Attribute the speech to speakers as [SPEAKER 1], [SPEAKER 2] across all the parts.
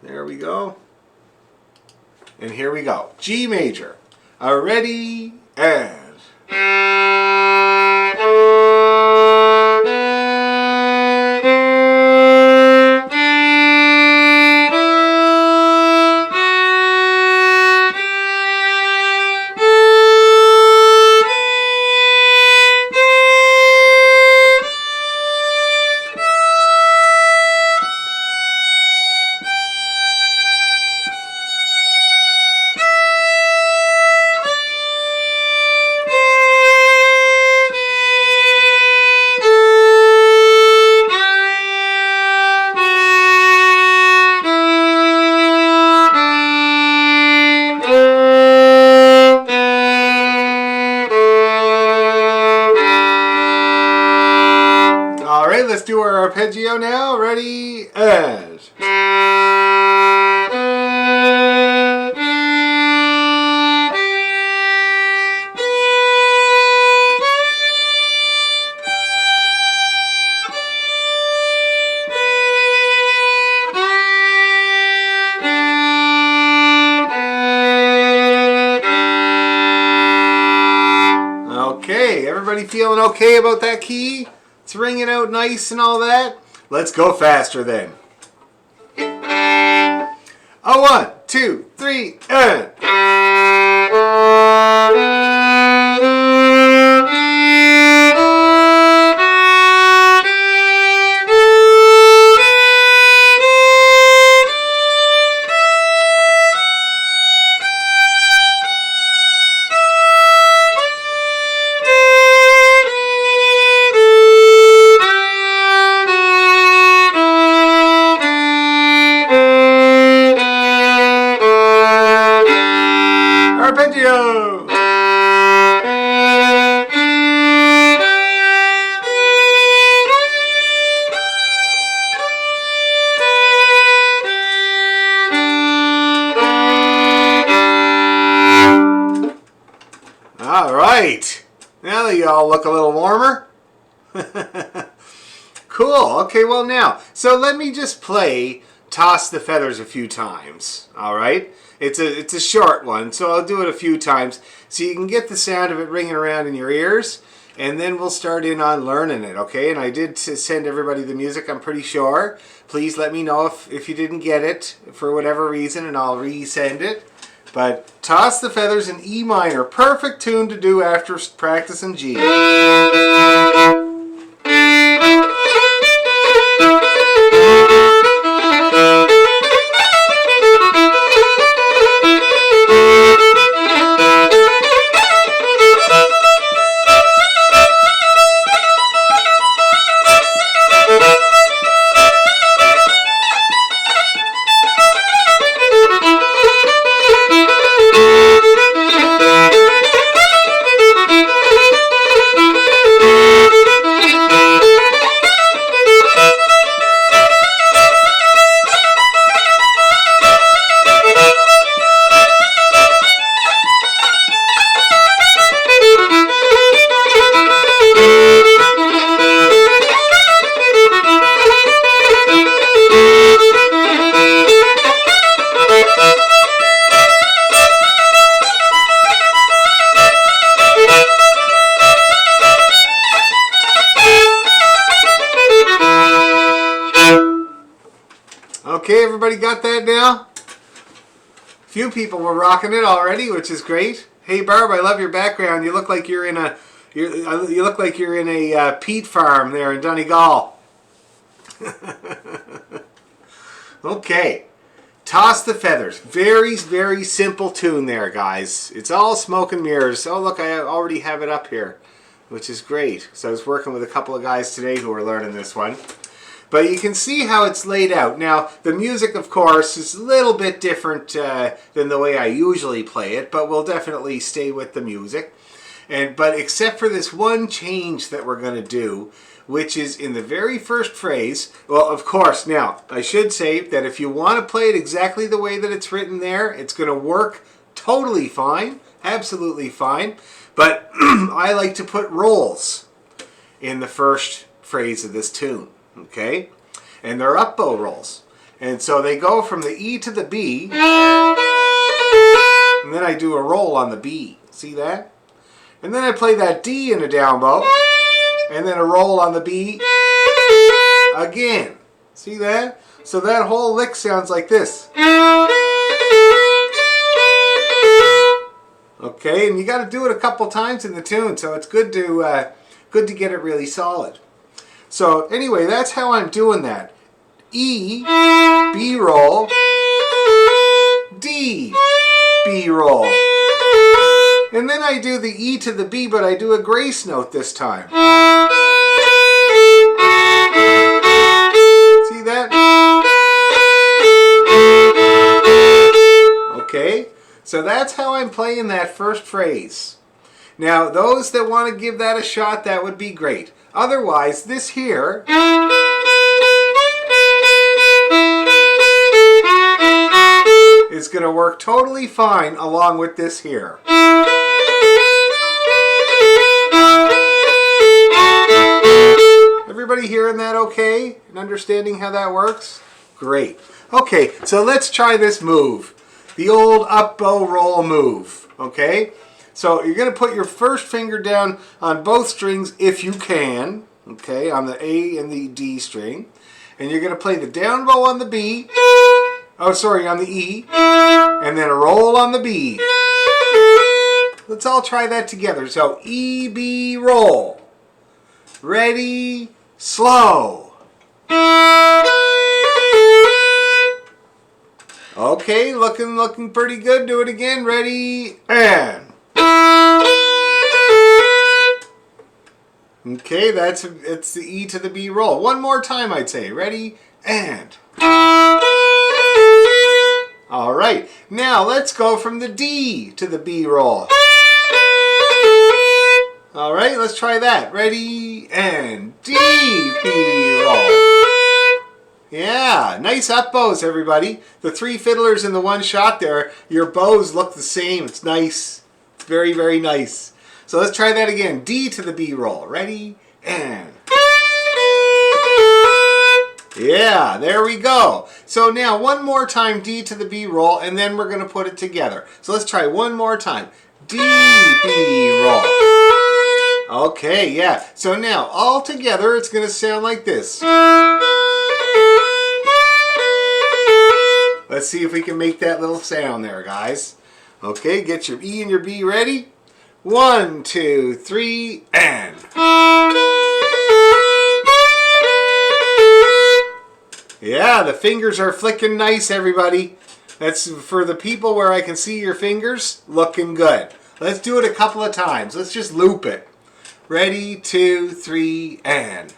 [SPEAKER 1] There we go. And here we go. G major. Ready and... Alright, let's do our arpeggio now. Ready, and... Okay, everybody feeling okay about that key? It's ringing out nice and all that. Let's go faster then. 1, 2, 3, and... Arpeggio! All right. Now that you all look a little warmer. Cool. Okay, well now, so let me just play Toss the Feathers a few times. All right? It's a short one, so I'll do it a few times so you can get the sound of it ringing around in your ears, and then we'll start in on learning it, okay? And I did send everybody the music, I'm pretty sure. Please let me know if you didn't get it for whatever reason, and I'll resend it. But Toss the Feathers in E minor, perfect tune to do after practicing G. Okay, everybody got that now? A few people were rocking it already, which is great. Hey Barb, I love your background. You look like you're in a peat farm there in Donegal. Okay, Toss the Feathers. Very, very simple tune there, guys. It's all smoke and mirrors. Oh look, I already have it up here, which is great. So I was working with a couple of guys today who were learning this one. But you can see how it's laid out. Now, the music, of course, is a little bit different than the way I usually play it, but we'll definitely stay with the music. But except for this one change that we're going to do, which is in the very first phrase. Well, of course, now, I should say that if you want to play it exactly the way that it's written there, it's going to work totally fine, absolutely fine. But I like to put rolls in the first phrase of this tune. Okay, and they're up bow rolls, And so they go from the E to the B, and then I do a roll on the B. See that? And then I play that D in a down bow, and then a roll on the B again. See that? So that whole lick sounds like this. Okay, and you got to do it a couple times in the tune, so it's good to get it really solid. So anyway, that's how I'm doing that. E, B roll, D, B roll. And then I do the E to the B, but I do a grace note this time. See that? Okay, so that's how I'm playing that first phrase. Now, those that want to give that a shot, that would be great. Otherwise, this here is going to work totally fine along with this here. Everybody hearing that okay? And understanding how that works? Great. Okay, so let's try this move. The old up bow roll move. Okay? So you're going to put your first finger down on both strings if you can. Okay, on the A and the D string. And you're going to play the down bow on the B. Oh, sorry, on the E. And then a roll on the B. Let's all try that together. So E, B, roll. Ready, slow. Okay, looking pretty good. Do it again. Ready, and. Okay, it's the E to the B roll. One more time, I'd say. Ready, and. All right, now let's go from the D to the B roll. All right, let's try that. Ready, and D, B roll. Yeah, nice up bows, everybody. The three fiddlers in the one shot there, your bows look the same. It's nice. It's very, very nice. So let's try that again. D to the B roll. Ready, and. Yeah, there we go. So now one more time, D to the B roll, and then we're going to put it together. So let's try one more time. D, B roll. Okay, yeah. So now all together, it's going to sound like this. Let's see if we can make that little sound there, guys. Okay, get your E and your B ready. 1, 2, 3, and. Yeah, the fingers are flicking nice, everybody. That's for the people where I can see your fingers, looking good. Let's do it a couple of times. Let's just loop it. Ready, 2, 3, and.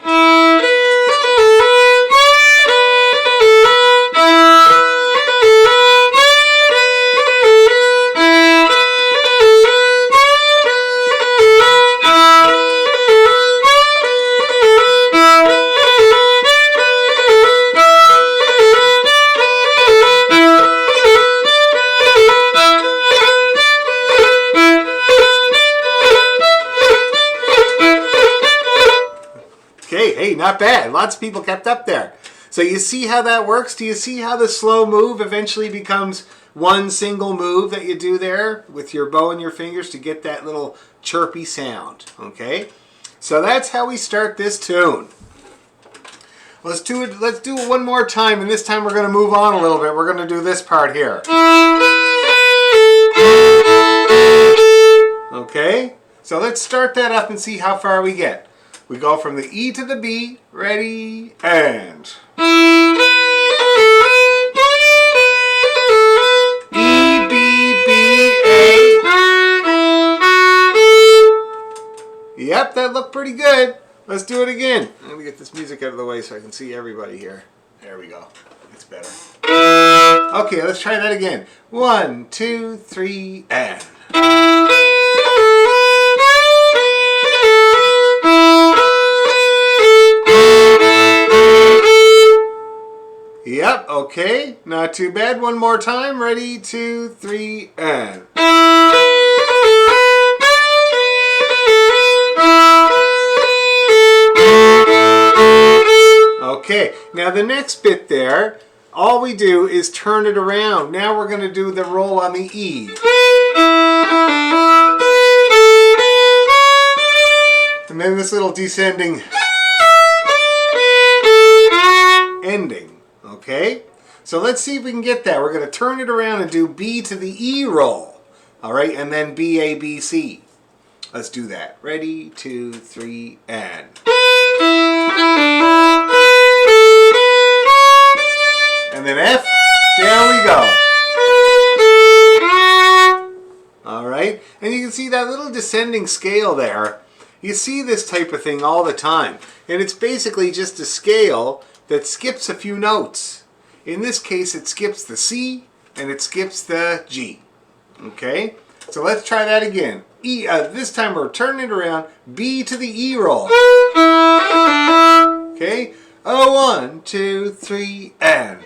[SPEAKER 1] Hey, not bad. Lots of people kept up there. So you see how that works? Do you see how the slow move eventually becomes one single move that you do there with your bow and your fingers to get that little chirpy sound? Okay? So that's how we start this tune. Let's do it one more time, and this time we're going to move on a little bit. We're going to do this part here. Okay? So let's start that up and see how far we get. We go from the E to the B, ready, and. E, B, B, A. Yep, that looked pretty good. Let's do it again. I'm going to get this music out of the way so I can see everybody here. There we go. It's better. Okay, let's try that again. 1, 2, 3, and. Yep, okay, not too bad. One more time. Ready, 2, 3, and. Okay, now the next bit there, all we do is turn it around. Now we're going to do the roll on the E. And then this little descending ending. Okay? So let's see if we can get that. We're going to turn it around and do B to the E roll. All right? And then B, A, B, C. Let's do that. Ready, 2, 3, and. And then F. There we go. All right? And you can see that little descending scale there. You see this type of thing all the time. And it's basically just a scale that skips a few notes. In this case, it skips the C and it skips the G. Okay? So let's try that again. E. This time we're turning it around. B to the E roll. Okay? 1, 2, 3, and.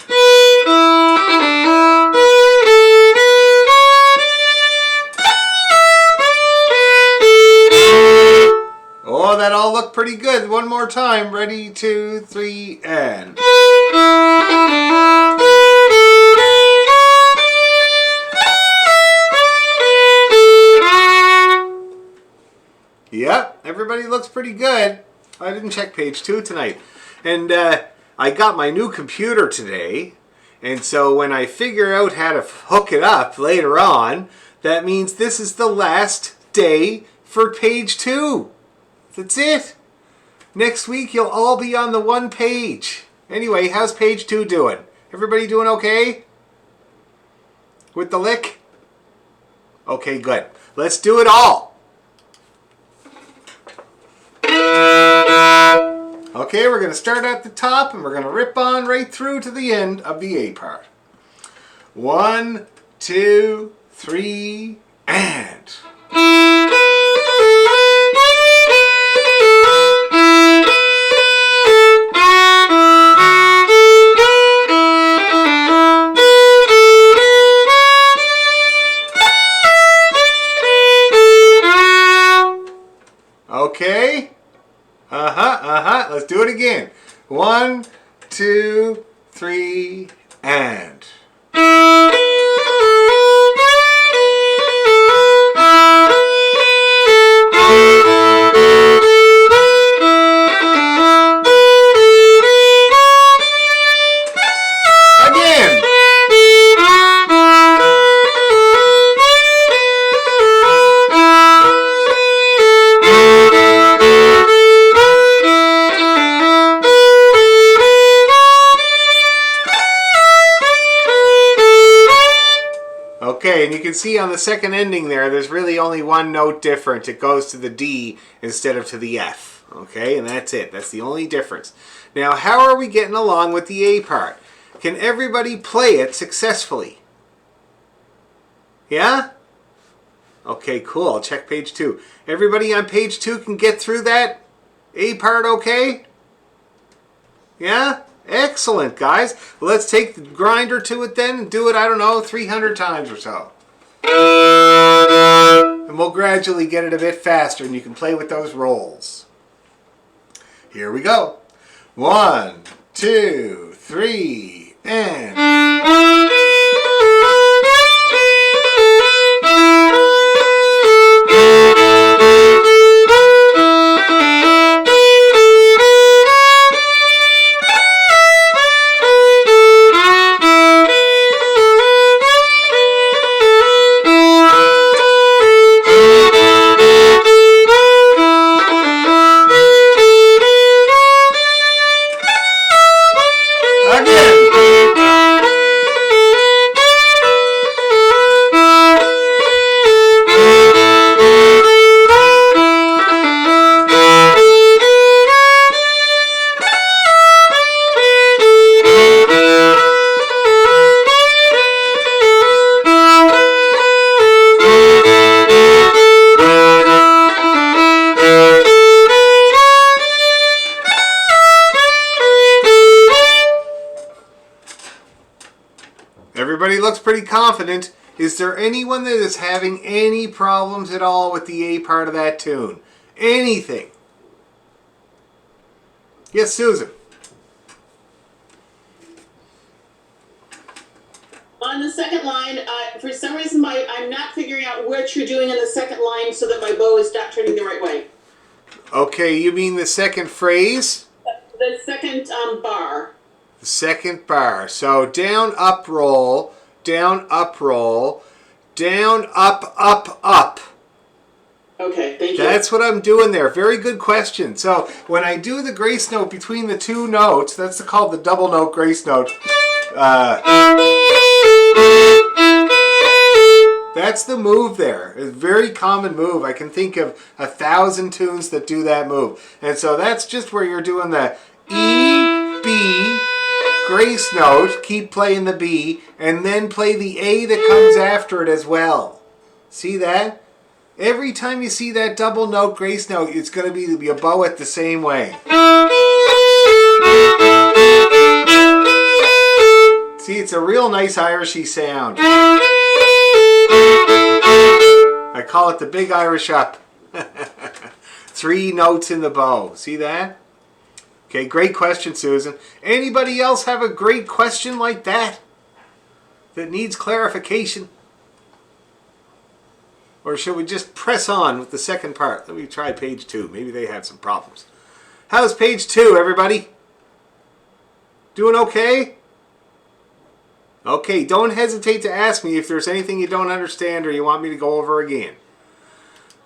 [SPEAKER 1] Oh, that all looked pretty good. One more time. Ready, 2, 3, and. Yep, everybody looks pretty good. I didn't check page 2 tonight. And I got my new computer today. And so when I figure out how to hook it up later on, that means this is the last day for page 2. That's it. Next week you'll all be on the one page. Anyway, how's page 2 doing? Everybody doing okay? With the lick? Okay, good. Let's do it all. Okay, we're going to start at the top and we're going to rip on right through to the end of the A part. 1, 2, 3, and. Okay. Let's do it again. 1, 2, 3, and. Okay, and you can see on the second ending there's really only one note different. It goes to the D instead of to the F. Okay, and that's it. That's the only difference. Now, how are we getting along with the A part? Can everybody play it successfully? Yeah? Okay, cool. I'll check page 2. Everybody on page 2 can get through that A part okay? Yeah? Excellent, guys. Let's take the grinder to it then and do it, I don't know, 300 times or so. And we'll gradually get it a bit faster and you can play with those rolls. Here we go. 1, 2, 3, and. Everybody looks pretty confident. Is there anyone that is having any problems at all with the A part of that tune? Anything? Yes, Susan.
[SPEAKER 2] on the second line, for some reason, I'm not figuring out what you're doing in the second line so that my bow is not turning the right way.
[SPEAKER 1] Okay, you mean the second phrase?
[SPEAKER 2] The second bar.
[SPEAKER 1] The second bar. So down, up, roll, down, up, roll, down, up, up, up.
[SPEAKER 2] Okay, thank you.
[SPEAKER 1] That's what I'm doing there. Very good question. So when I do the grace note between the two notes, that's called the double note grace note. That's the move there. It's a very common move. I can think of 1,000 tunes that do that move. And so that's just where you're doing the E, B, grace note, keep playing the B, and then play the A that comes after it as well. See that? Every time you see that double note grace note, it's going to be a bow it the same way. See, it's a real nice Irishy sound. I call it the big Irish up. 3 notes in the bow. See that? Okay, great question, Susan. Anybody else have a great question like that needs clarification? Or should we just press on with the second part? Let me try page 2. Maybe they had some problems. How's page 2, everybody? Doing okay? Okay, don't hesitate to ask me if there's anything you don't understand or you want me to go over again.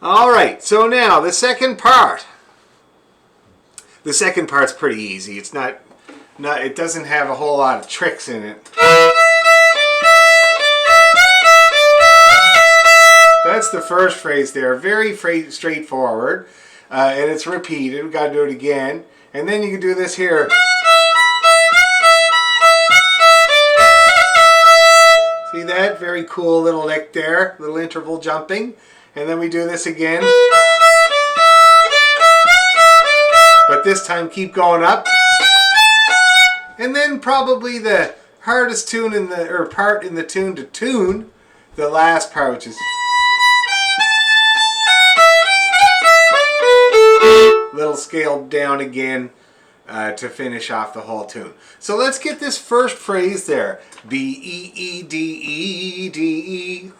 [SPEAKER 1] All right, so now the second part. The second part's pretty easy. It's not it doesn't have a whole lot of tricks in it. That's the first phrase there. Very straightforward. And it's repeated. We've got to do it again. And then you can do this here. See that? Very cool little lick there. Little interval jumping. And then we do this again. But this time keep going up. And then probably the hardest tune in the part in the tune to tune. The last part, which is little scaled down again to finish off the whole tune. So let's get this first phrase there. B-E-E-D-E-D-E.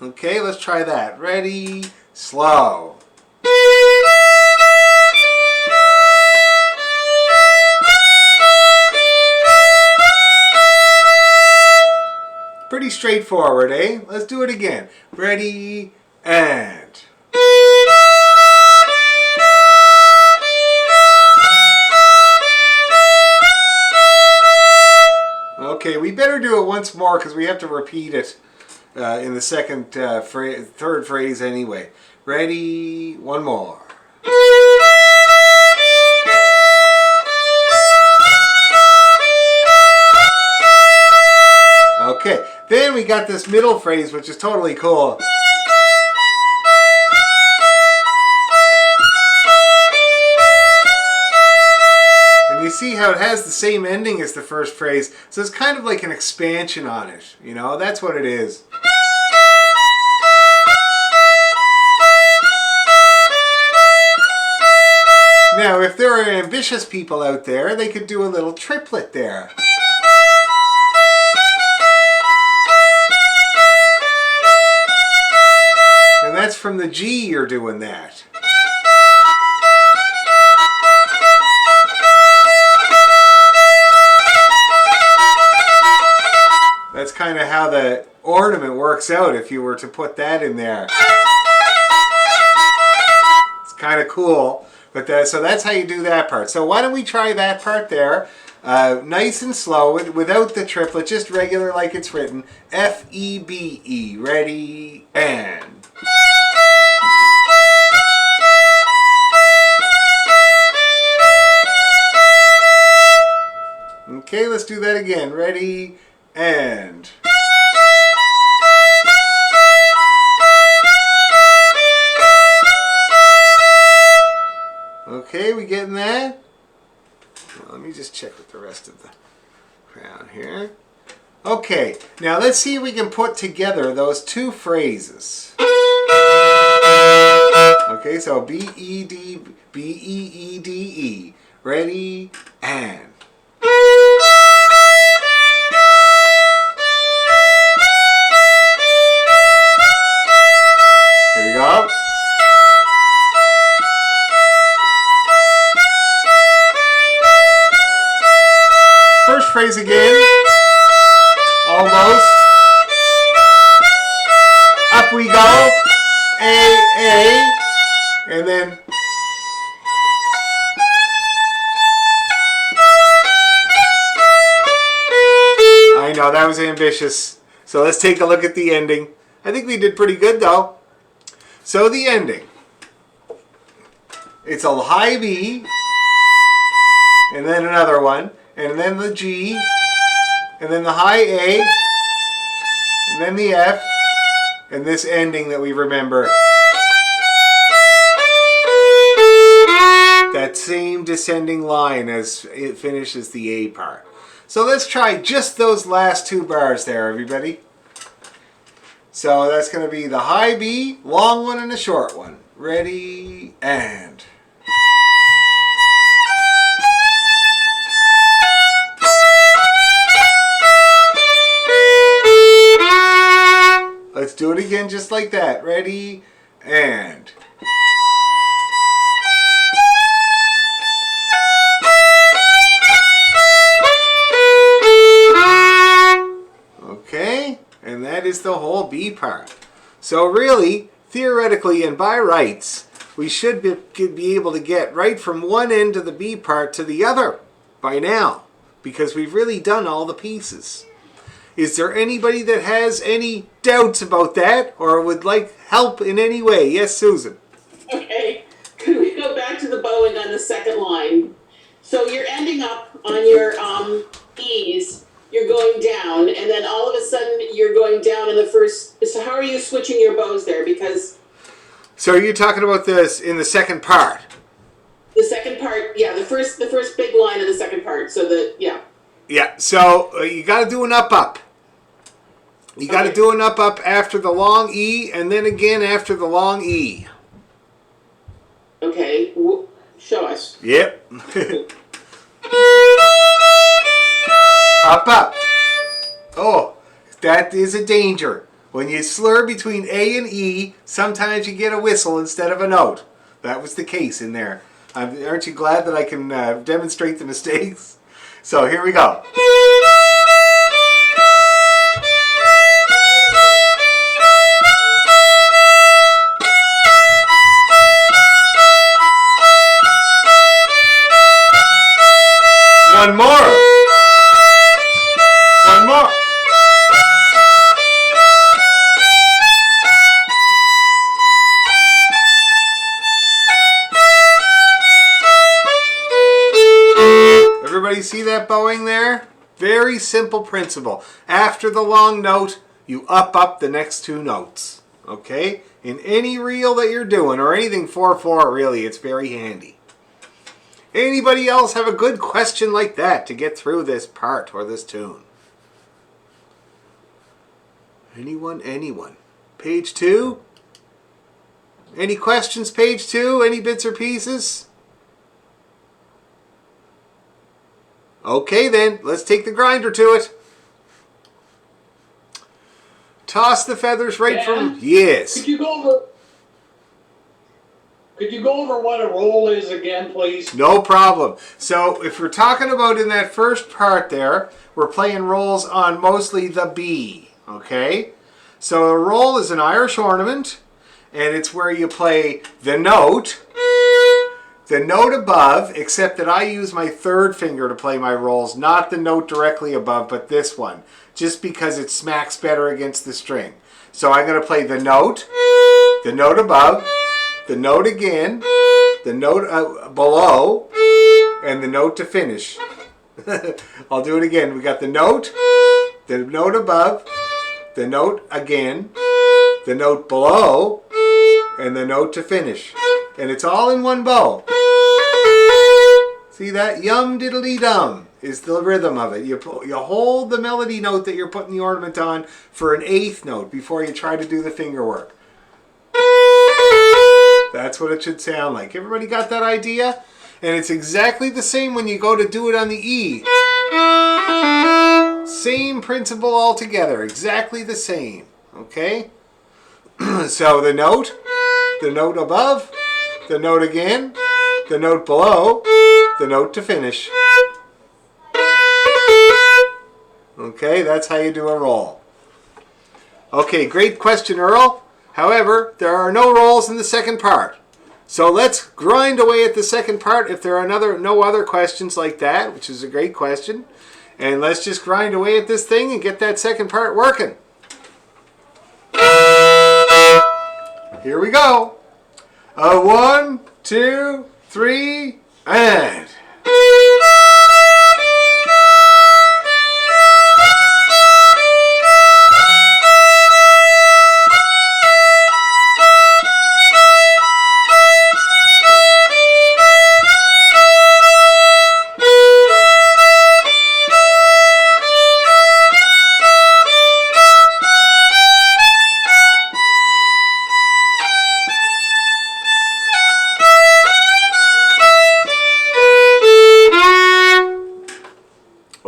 [SPEAKER 1] Okay, let's try that. Ready? Slow. Pretty straightforward, eh? Let's do it again. Ready, and... Okay, we better do it once more because we have to repeat it in the second, third phrase anyway. Ready? One more. Okay, then we got this middle phrase, which is totally cool. And you see how it has the same ending as the first phrase, so it's kind of like an expansion on it, you know? That's what it is. Now, if there are ambitious people out there, they could do a little triplet there. And that's from the G you're doing that. That's kind of how the ornament works out if you were to put that in there. It's kind of cool. But so that's how you do that part. So why don't we try that part there. Nice and slow, without the triplet, just regular like it's written. F-E-B-E. Ready, and... Okay, let's do that again. Ready, and... Okay, we getting that? Now, let me just check with the rest of the crown here. Okay, now let's see if we can put together those two phrases. Okay, so B-E-D, B-E-E-D-E. Ready, and... up we go. A, and then I know that was ambitious. So let's take a look at the ending. I think we did pretty good though. So the ending. It's a high B, and then another one, and then the G, and then the high A, and then the F, and this ending that we remember. That same descending line as it finishes the A part. So let's try just those last two bars there, everybody. So that's going to be the high B, long one and a short one. Ready, and... Let's do it again just like that. Ready, and... Okay, and that is the whole B part. So really, theoretically and by rights, we should be able to get right from one end of the B part to the other by now, because we've really done all the pieces. Is there anybody that has any doubts about that or would like help in any way? Yes, Susan.
[SPEAKER 2] Okay, could we go back to the bowing on the second line? So you're ending up on your E's, you're going down, and then all of a sudden you're going down in the first. So how are you switching your bows there? Because
[SPEAKER 1] so you're talking about this in the second part.
[SPEAKER 2] the second part, yeah, the first big line of the second part. So yeah.
[SPEAKER 1] Yeah. So you got to do an up. You got to do an up after the long E, and then again after the long E.
[SPEAKER 2] Okay, show us.
[SPEAKER 1] Yep. Up. Oh, that is a danger. When you slur between A and E, sometimes you get a whistle instead of a note. That was the case in there. Aren't you glad that I can demonstrate the mistakes? So here we go. One more. One more. Everybody see that bowing there? Very simple principle. After the long note, you up the next two notes. Okay? In any reel that you're doing, or anything 4/4 really, it's very handy. Anybody else have a good question like that to get through this part or this tune? Anyone? Page 2? Any questions, page 2? Any bits or pieces? Okay then, let's take the grinder to it. Toss the feathers right from... Yes.
[SPEAKER 3] Could you go over what a roll is again, please?
[SPEAKER 1] No problem. So if we're talking about in that first part there, we're playing rolls on mostly the B, okay? So a roll is an Irish ornament, and it's where you play the note above, except that I use my third finger to play my rolls, not the note directly above, but this one, just because it smacks better against the string. So I'm going to play the note above, the note again, the note below, and the note to finish. I'll do it again. We got the note above, the note again, the note below, and the note to finish. And it's all in one bow. See that? Yum diddly dum is the rhythm of it. You hold the melody note that you're putting the ornament on for an eighth note before you try to do the finger work. That's what it should sound like. Everybody got that idea? And it's exactly the same when you go to do it on the E. Same principle altogether. Exactly the same. Okay? So the note above, the note again, the note below, the note to finish. Okay, that's how you do a roll. Okay, great question, Earl. However, there are no rolls in the second part. So let's grind away at the second part if there are no other questions like that, which is a great question. And let's just grind away at this thing and get that second part working. Here we go. 1, 2, 3, and...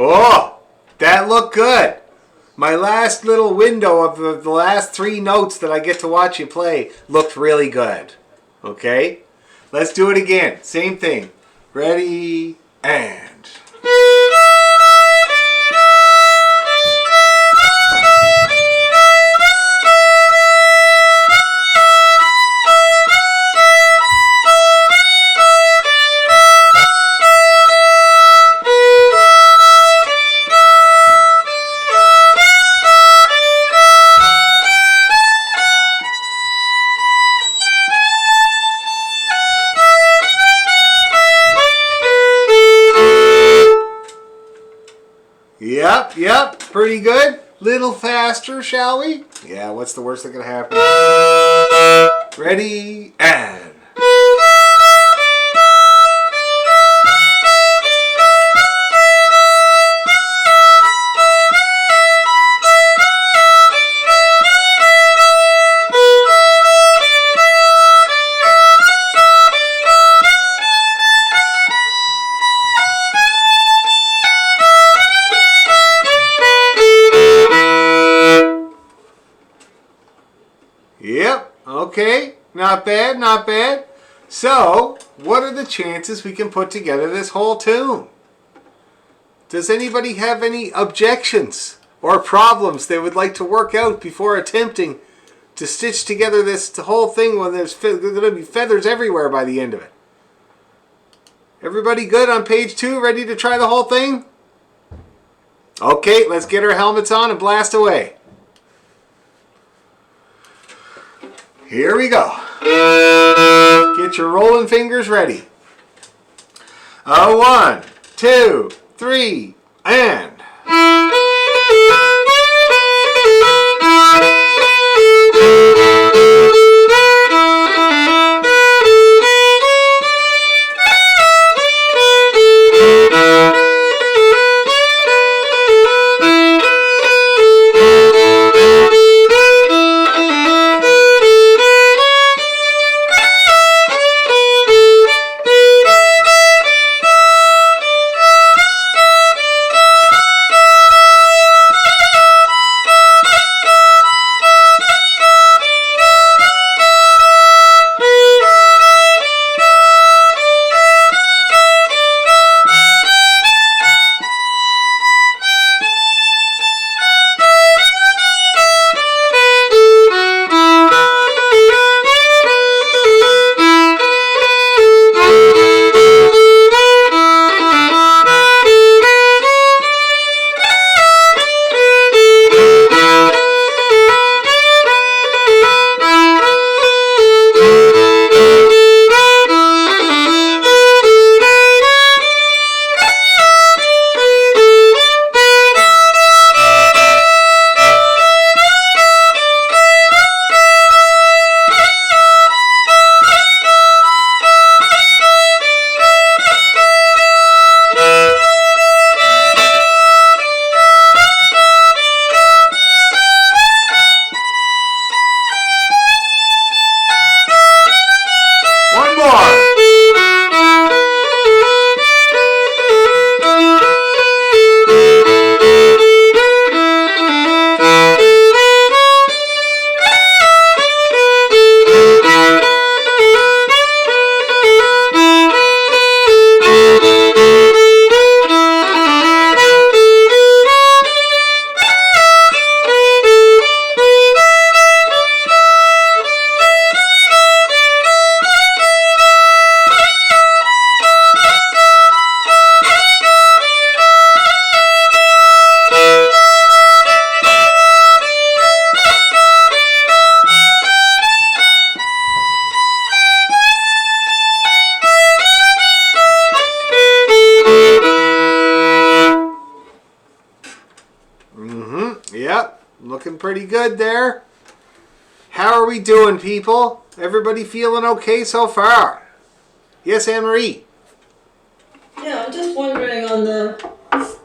[SPEAKER 1] Oh, that looked good. My last little window of the last 3 notes that I get to watch you play looked really good. Okay? Let's do it again. Same thing. Ready, and... Yep, pretty good. Little faster, shall we? Yeah, what's the worst that could happen? Ready, and... Yep, okay, not bad, not bad. So, what are the chances we can put together this whole tune? Does anybody have any objections or problems they would like to work out before attempting to stitch together this whole thing when there's going to be feathers everywhere by the end of it? Everybody good on page 2, ready to try the whole thing? Okay, let's get our helmets on and blast away. Here we go. Get your rolling fingers ready. 1, 2, 3, and... Looking pretty good there. How are we doing, people? Everybody feeling okay so far? Yes, Anne-Marie?
[SPEAKER 4] Yeah, I'm just wondering on the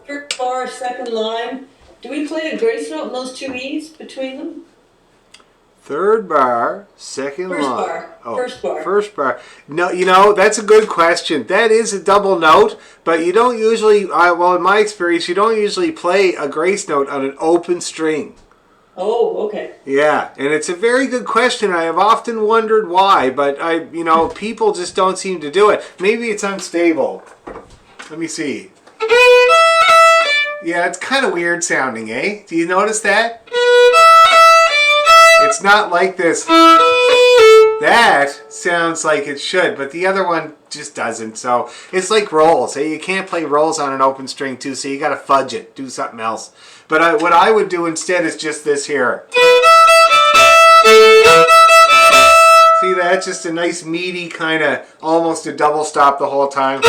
[SPEAKER 4] first bar, second line, do we play a grace note in those two E's between them?
[SPEAKER 1] Third bar, second
[SPEAKER 4] First
[SPEAKER 1] line.
[SPEAKER 4] bar.
[SPEAKER 1] Oh,
[SPEAKER 4] First bar.
[SPEAKER 1] First bar. No, you know, that's a good question. That is a double note, but you don't usually, well, in my experience, you don't usually play a grace note on an open string.
[SPEAKER 4] Oh, okay.
[SPEAKER 1] Yeah, and it's a very good question. I have often wondered why, but people just don't seem to do it. Maybe it's unstable. Let me see. Yeah, it's kind of weird sounding, eh? Do you notice that? It's not like this. That sounds like it should, but the other one just doesn't. So it's like rolls. You can't play rolls on an open string too, so you got to fudge it. Do something else. But what I would do instead is just this here. See that? Just a nice meaty kind of, almost a double stop the whole time.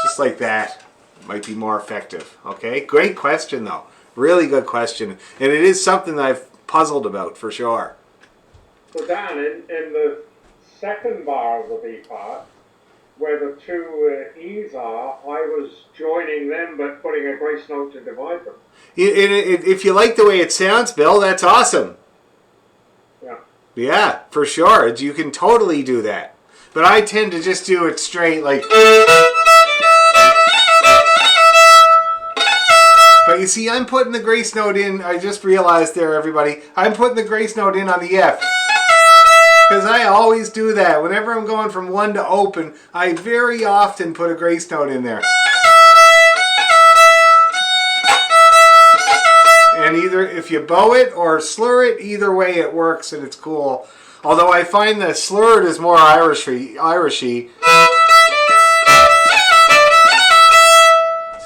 [SPEAKER 1] Just like that. Might be more effective. Okay, great question though. Really good question. And it is something that I've puzzled about for sure.
[SPEAKER 5] So Dan, in the second bar of the B part, where the two E's are, I was joining them but putting a grace note to divide them.
[SPEAKER 1] If you like the way it sounds, Bill, that's awesome.
[SPEAKER 5] Yeah.
[SPEAKER 1] Yeah, for sure. You can totally do that. But I tend to just do it straight like... But you see, I'm putting the grace note in. I just realized there, everybody. I'm putting the grace note in on the F. Because I always do that. Whenever I'm going from one to open, I very often put a grace note in there. And either if you bow it or slur it, either way it works and it's cool. Although I find that slurred is more Irishy.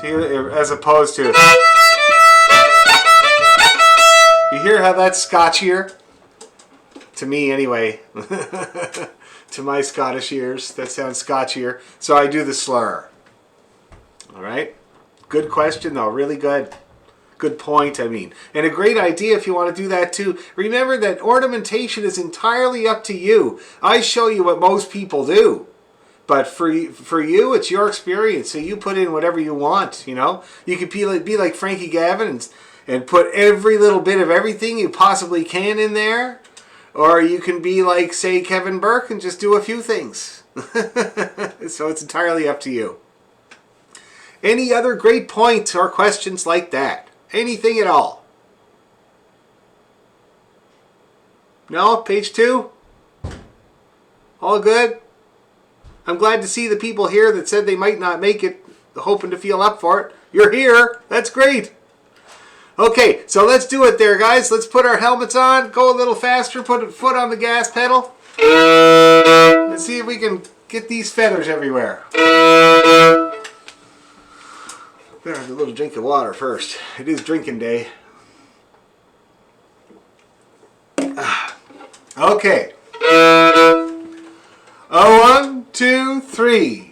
[SPEAKER 1] See, as opposed to... You hear how that's Scotchier? To me, anyway. To my Scottish ears, that sounds Scotchier. So I do the slur. All right? Good question, though. Really good. Good point, I mean. And a great idea if you want to do that, too. Remember that ornamentation is entirely up to you. I show you what most people do. But for you, it's your experience. So you put in whatever you want, you know? You could be like Frankie Gavin and put every little bit of everything you possibly can in there. Or you can be like, say, Kevin Burke and just do a few things. So it's entirely up to you. Any other great points or questions like that? Anything at all? No? Page 2? All good? I'm glad to see the people here that said they might not make it, hoping to feel up for it. You're here. That's great. Okay, so let's do it there, guys. Let's put our helmets on, go a little faster, put a foot on the gas pedal, and see if we can get these feathers everywhere. Better have a little drink of water first. It is drinking day. Okay. 1, 2, 3.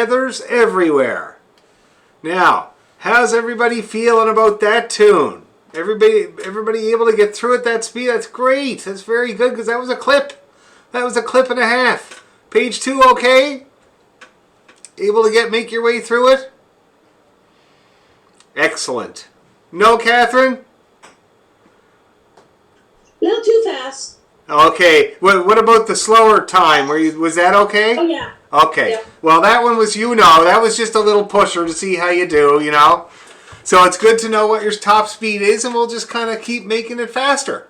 [SPEAKER 1] feathers everywhere. Now, how's everybody feeling about that tune? Everybody able to get through at that speed? That's great. That's very good because that was a clip. That was a clip and a half. Page 2, okay? Able to make your way through it? Excellent. No, Catherine?
[SPEAKER 2] Not too fast.
[SPEAKER 1] Okay. What about the slower time? Was that okay?
[SPEAKER 2] Oh, yeah.
[SPEAKER 1] Okay.
[SPEAKER 2] Yeah.
[SPEAKER 1] Well, that one was, that was just a little pusher to see how you do, So it's good to know what your top speed is, and we'll just kind of keep making it faster.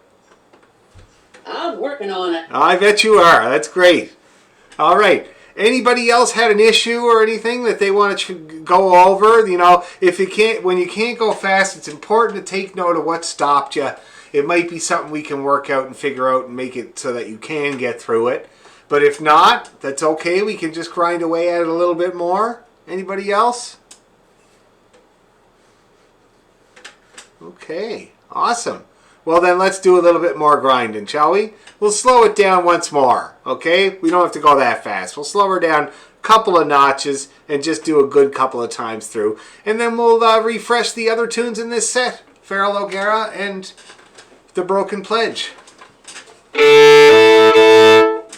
[SPEAKER 2] I'm working on it.
[SPEAKER 1] I bet you are. That's great. All right. Anybody else had an issue or anything that they want to go over? When you can't go fast, it's important to take note of what stopped you. It might be something we can work out and figure out and make it so that you can get through it. But if not, that's okay. We can just grind away at it a little bit more. Anybody else? Okay, awesome. Well, then let's do a little bit more grinding, shall we? We'll slow it down once more, okay? We don't have to go that fast. We'll slow her down a couple of notches and just do a good couple of times through. And then we'll refresh the other tunes in this set. Farrell O'Gara and The Broken Pledge.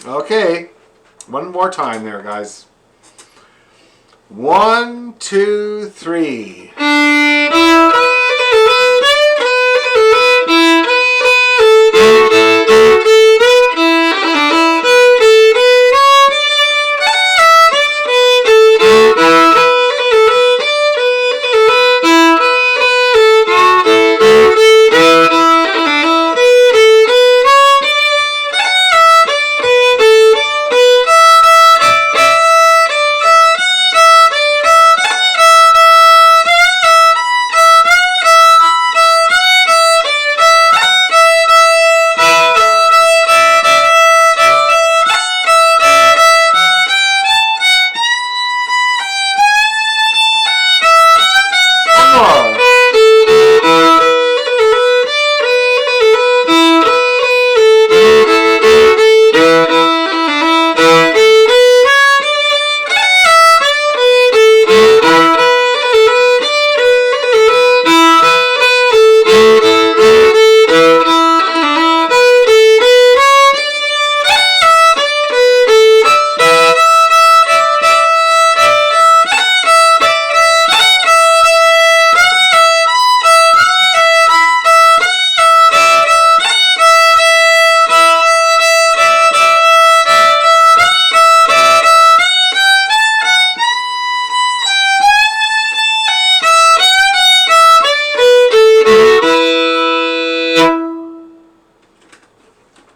[SPEAKER 1] Okay, one more time there, guys. 1, 2, 3.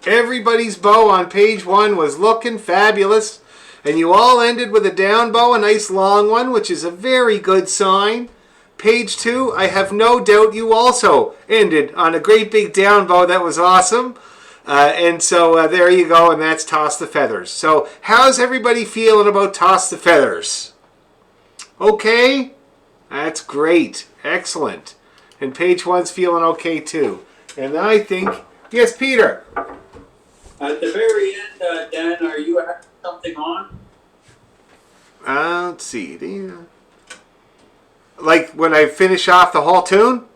[SPEAKER 1] Everybody's bow on page 1 was looking fabulous, and you all ended with a down bow, a nice long one, which is a very good sign. Page 2, I have no doubt you also ended on a great big down bow. That was awesome. And so there you go, and that's Toss the Feathers. So how's everybody feeling about Toss the Feathers? Okay? That's great. Excellent. And page 1's feeling okay too. And I think, yes, Peter?
[SPEAKER 6] At the very end, Dan, are you having something on?
[SPEAKER 1] Let's see. Like when I finish off the whole tune?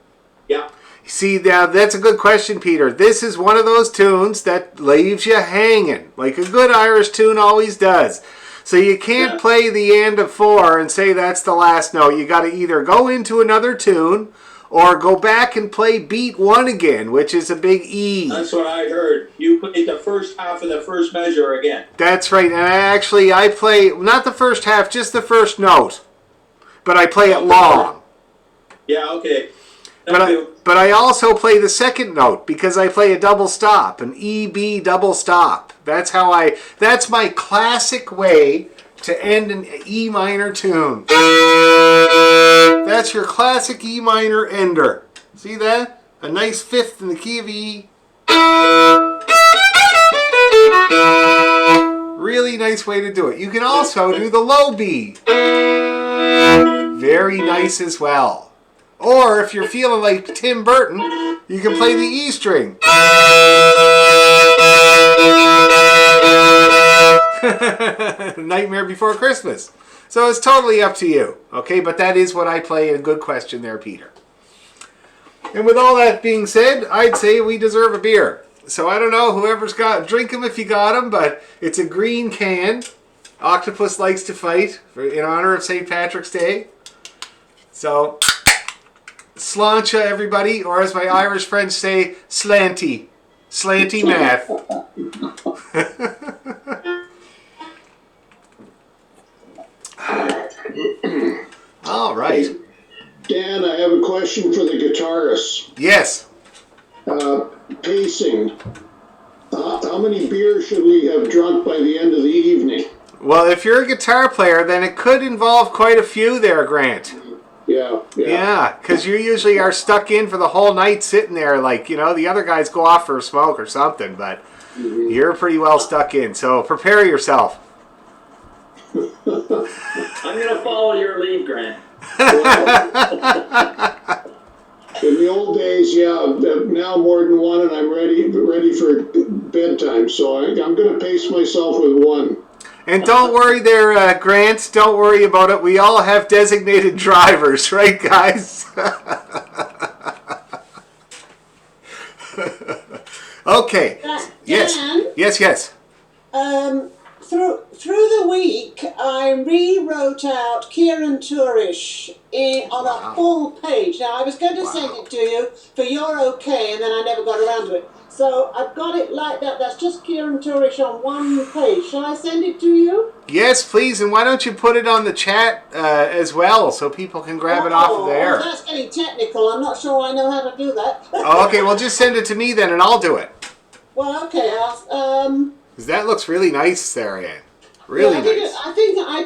[SPEAKER 6] Yeah.
[SPEAKER 1] See, now that's a good question, Peter. This is one of those tunes that leaves you hanging, like a good Irish tune always does. So you can't play the end of 4 and say that's the last note. You got to either go into another tune or go back and play beat 1 again, which is a big E.
[SPEAKER 6] That's what I heard. You played the first half of the first measure again.
[SPEAKER 1] That's right. And I play, not the first half, just the first note. But I play it long.
[SPEAKER 6] Yeah, okay.
[SPEAKER 1] But I also play the second note because I play a double stop, an E-B double stop. That's my classic way to end an E minor tune. That's your classic E minor ender. See that? A nice fifth in the key of E. Really nice way to do it. You can also do the low B. Very nice as well. Or if you're feeling like Tim Burton, you can play the E string. Nightmare Before Christmas. So it's totally up to you, okay? But that is what I play. A good question there, Peter. And with all that being said, I'd say we deserve a beer. So I don't know, whoever's got, drink them if you got them, but it's a green can. Octopus likes to fight in honor of St. Patrick's Day. So, sláinte, everybody, or as my Irish friends say, slanty. Slanty math. All right.
[SPEAKER 7] Dan, I have a question for the guitarist.
[SPEAKER 1] Yes.
[SPEAKER 7] Pacing. How many beers should we have drunk by the end of the evening?
[SPEAKER 1] Well, if you're a guitar player, then it could involve quite a few there, Grant.
[SPEAKER 7] Yeah.
[SPEAKER 1] Because you usually are stuck in for the whole night sitting there, like, you know, the other guys go off for a smoke or something, but you're pretty well stuck in, so prepare yourself.
[SPEAKER 6] I'm gonna follow your lead, Grant.
[SPEAKER 7] In the old days, now more than one, and I'm ready for bedtime, so I'm going to pace myself with one.
[SPEAKER 1] And don't worry there, Grant, don't worry about it. We all have designated drivers, right, guys? Okay. Yes.
[SPEAKER 8] Dan,
[SPEAKER 1] Yes.
[SPEAKER 8] through the week, I rewrote out Kieran Tourish on a full page. Now, I was going to send it to you for your okay, and then I never got around to it. So I've got it like that. That's just Kieran Tourish on one page. Shall I send it to you?
[SPEAKER 1] Yes, please. And why don't you put it on the chat as well so people can grab it off of there?
[SPEAKER 8] That's getting technical. I'm not sure I know how to do that.
[SPEAKER 1] Okay, well, just send it to me then, and I'll do it.
[SPEAKER 8] Well, okay.
[SPEAKER 1] Because that looks really nice there, Ann. Really nice.
[SPEAKER 8] I think I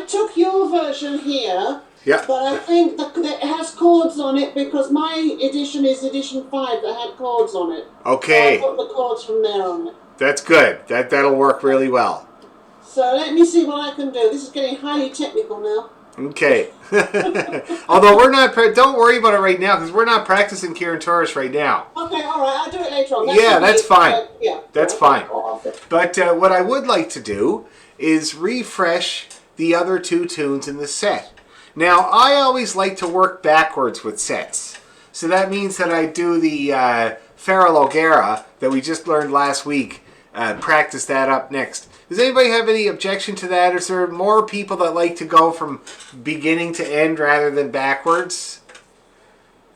[SPEAKER 8] took your version here.
[SPEAKER 1] Yeah.
[SPEAKER 8] But I think that it has chords on it because my edition is edition 5 that had chords on it.
[SPEAKER 1] Okay.
[SPEAKER 8] So I put the chords from there on it.
[SPEAKER 1] That's good. That'll work really well.
[SPEAKER 8] So let me see what I can do. This is getting highly technical now.
[SPEAKER 1] Okay. Although we're not, don't worry about it right now because we're not practicing Kieran Tourish right now.
[SPEAKER 8] Okay, all right. I'll do it later on.
[SPEAKER 1] That's fine.
[SPEAKER 8] Yeah.
[SPEAKER 1] That's fine. But what I would like to do is refresh the other two tunes in the set. Now, I always like to work backwards with sets. So that means that I do the Rehearsal O'Gara that we just learned last week, practice that up next. Does anybody have any objection to that? Is there more people that like to go from beginning to end rather than backwards?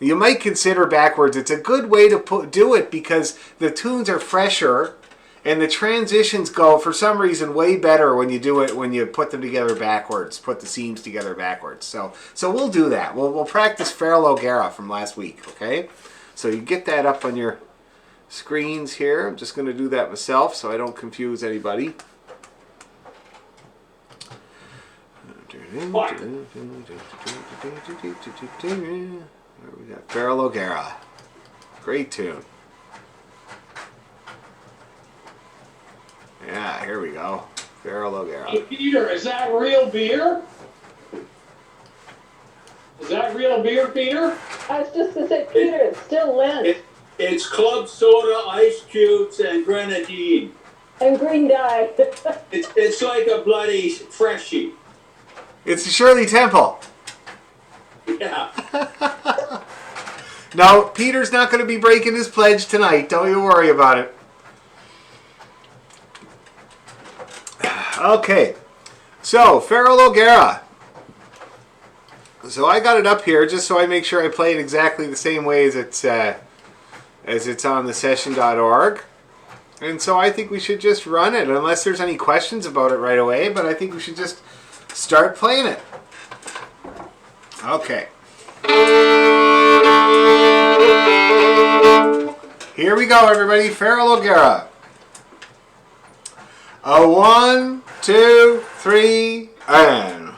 [SPEAKER 1] You might consider backwards. It's a good way to do it because the tunes are fresher and the transitions go, for some reason, way better when you do it, when you put them together backwards, put the seams together backwards. So we'll do that. We'll practice Rehearsal O'Gara from last week, okay? So you get that up on your screens here. I'm just going to do that myself so I don't confuse anybody. There we got Rehearsal O'Gara. Great tune. Yeah, here we go. Rehearsal O'Gara.
[SPEAKER 3] Hey, Peter, is that real beer? Is that real beer, Peter?
[SPEAKER 4] I was just gonna say, Peter, it's still Lent.
[SPEAKER 6] It's club soda, ice cubes, and grenadine.
[SPEAKER 4] And green dye.
[SPEAKER 6] It's like a bloody freshie.
[SPEAKER 1] It's Shirley Temple.
[SPEAKER 6] Yeah.
[SPEAKER 1] No, Peter's not going to be breaking his pledge tonight. Don't you worry about it. Okay. So, Rehearsal O'Gara. So I got it up here just so I make sure I play it exactly the same way as it's on the session.org. And so I think we should just run it, unless there's any questions about it right away, but I think we should just start playing it. Okay. Here we go, everybody. Rehearsal O'Gara. A 1, 2, 3, and...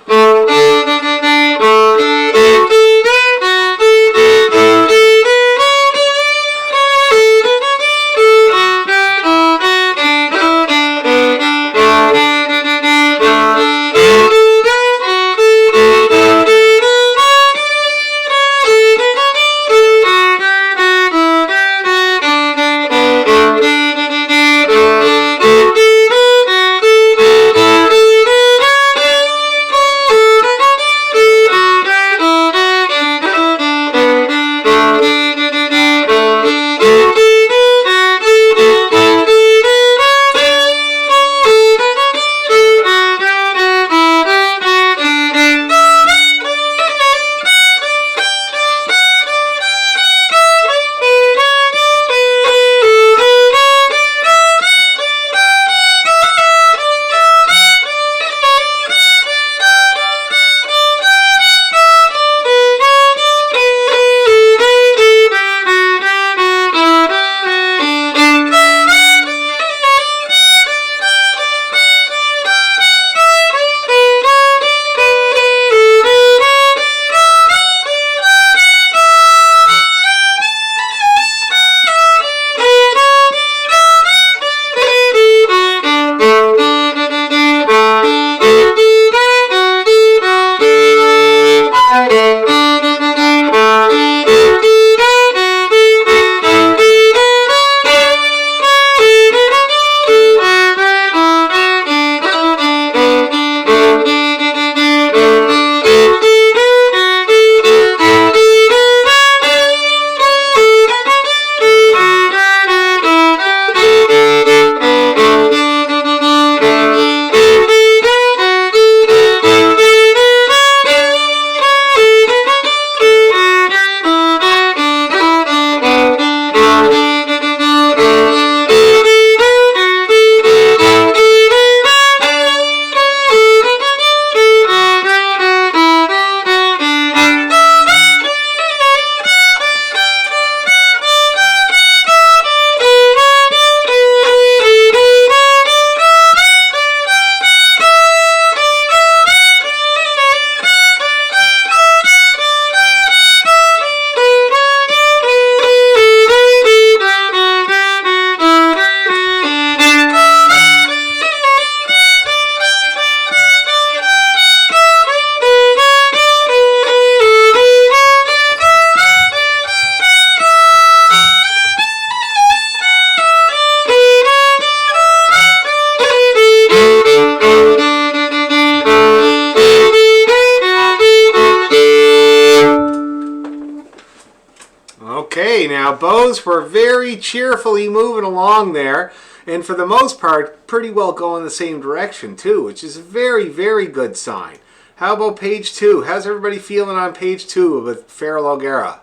[SPEAKER 1] Okay, now bows were very cheerfully moving along there, and for the most part, pretty well going the same direction too, which is a very, very good sign. How about page 2? How's everybody feeling on page 2 with Feral O'Gara?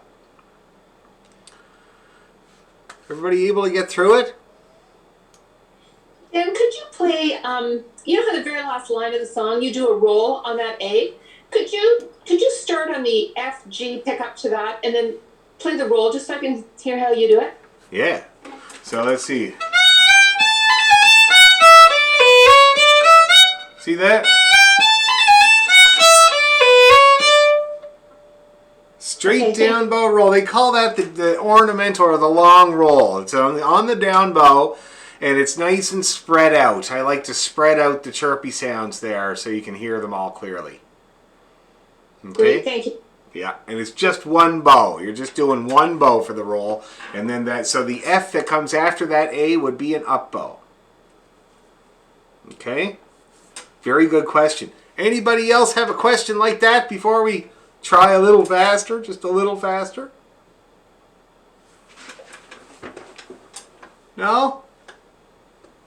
[SPEAKER 1] Everybody able to get through it?
[SPEAKER 9] Dan, could you play, you know how the very last line of the song, you do a roll on that A? Could you start on the F, G, pick up to that, and then play the roll just so I can hear how you do it?
[SPEAKER 1] Yeah. So let's see. See that? Straight down bow roll. They call that the ornamental or the long roll. It's on the down bow, and it's nice and spread out. I like to spread out the chirpy sounds there so you can hear them all clearly. Okay?
[SPEAKER 9] Great, thank you.
[SPEAKER 1] Yeah, and it's just one bow. You're just doing one bow for the roll, and then so the F that comes after that A would be an up bow. Okay? Very good question. Anybody else have a question like that before we try a little faster? Just a little faster? No?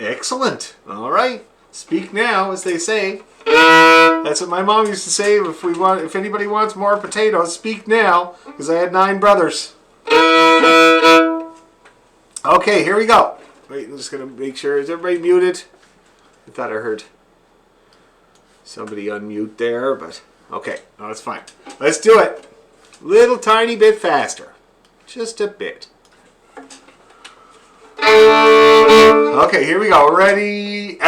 [SPEAKER 1] Excellent. All right. Speak now, as they say. That's what my mom used to say. If anybody wants more potatoes, speak now, because I had 9 brothers. Okay, here we go. Wait, I'm just gonna make sure. Is everybody muted? I thought I heard somebody unmute there, but okay, no, that's fine. Let's do it. Little tiny bit faster. Just a bit. Okay, here we go. Ready?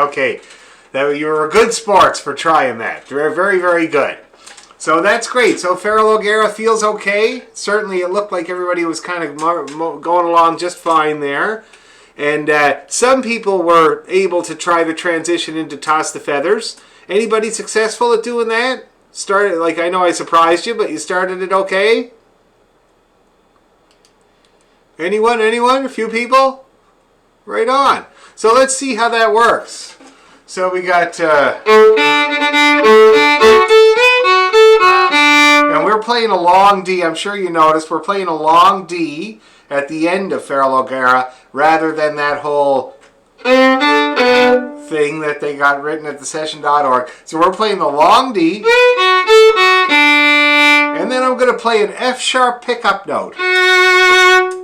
[SPEAKER 1] Okay. You were good sports for trying that. Very, very, very good. So that's great. So Feral O'Gara feels okay. Certainly it looked like everybody was kind of going along just fine there. And some people were able to try the transition into Toss the Feathers. Anybody successful at doing that? Started, like, I know I surprised you, but you started it okay? Anyone? Anyone? A few people? Right on. So let's see how that works. So we got... and we're playing a long D. I'm sure you noticed we're playing a long D at the end of Feral O'Gara rather than that whole thing that they got written at thesession.org. So we're playing the long D. And then I'm going to play an F sharp pickup note.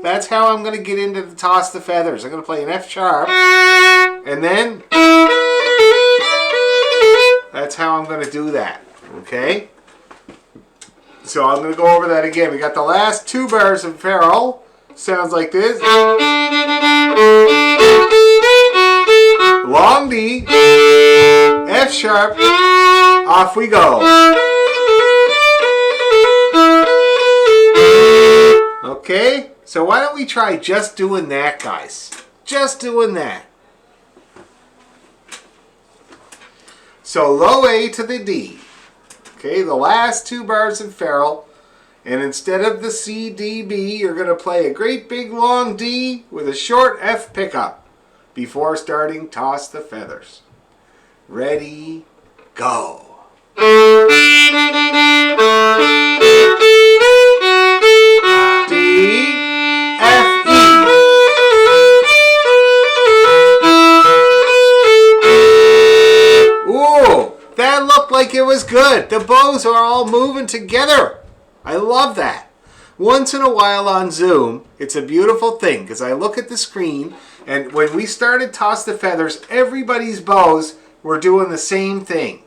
[SPEAKER 1] That's how I'm going to get into the Toss the Feathers. I'm going to play an F sharp. And then that's how I'm going to do that. Okay? So I'm going to go over that again. We got the last 2 bars of Feral. Sounds like this. Long D, F sharp, off we go. Okay, so why don't we try just doing that, guys? Just doing that. So low A to the D. Okay, the last 2 bars in Feral. And instead of the C, D, B, you're going to play a great big long D with a short F pickup before starting Toss the Feathers. Ready, go. D, F, E. Ooh, that looked like it was good. The bows are all moving together. I love that. Once in a while on Zoom, it's a beautiful thing because I look at the screen and when we started Toss the Feathers, everybody's bows were doing the same thing,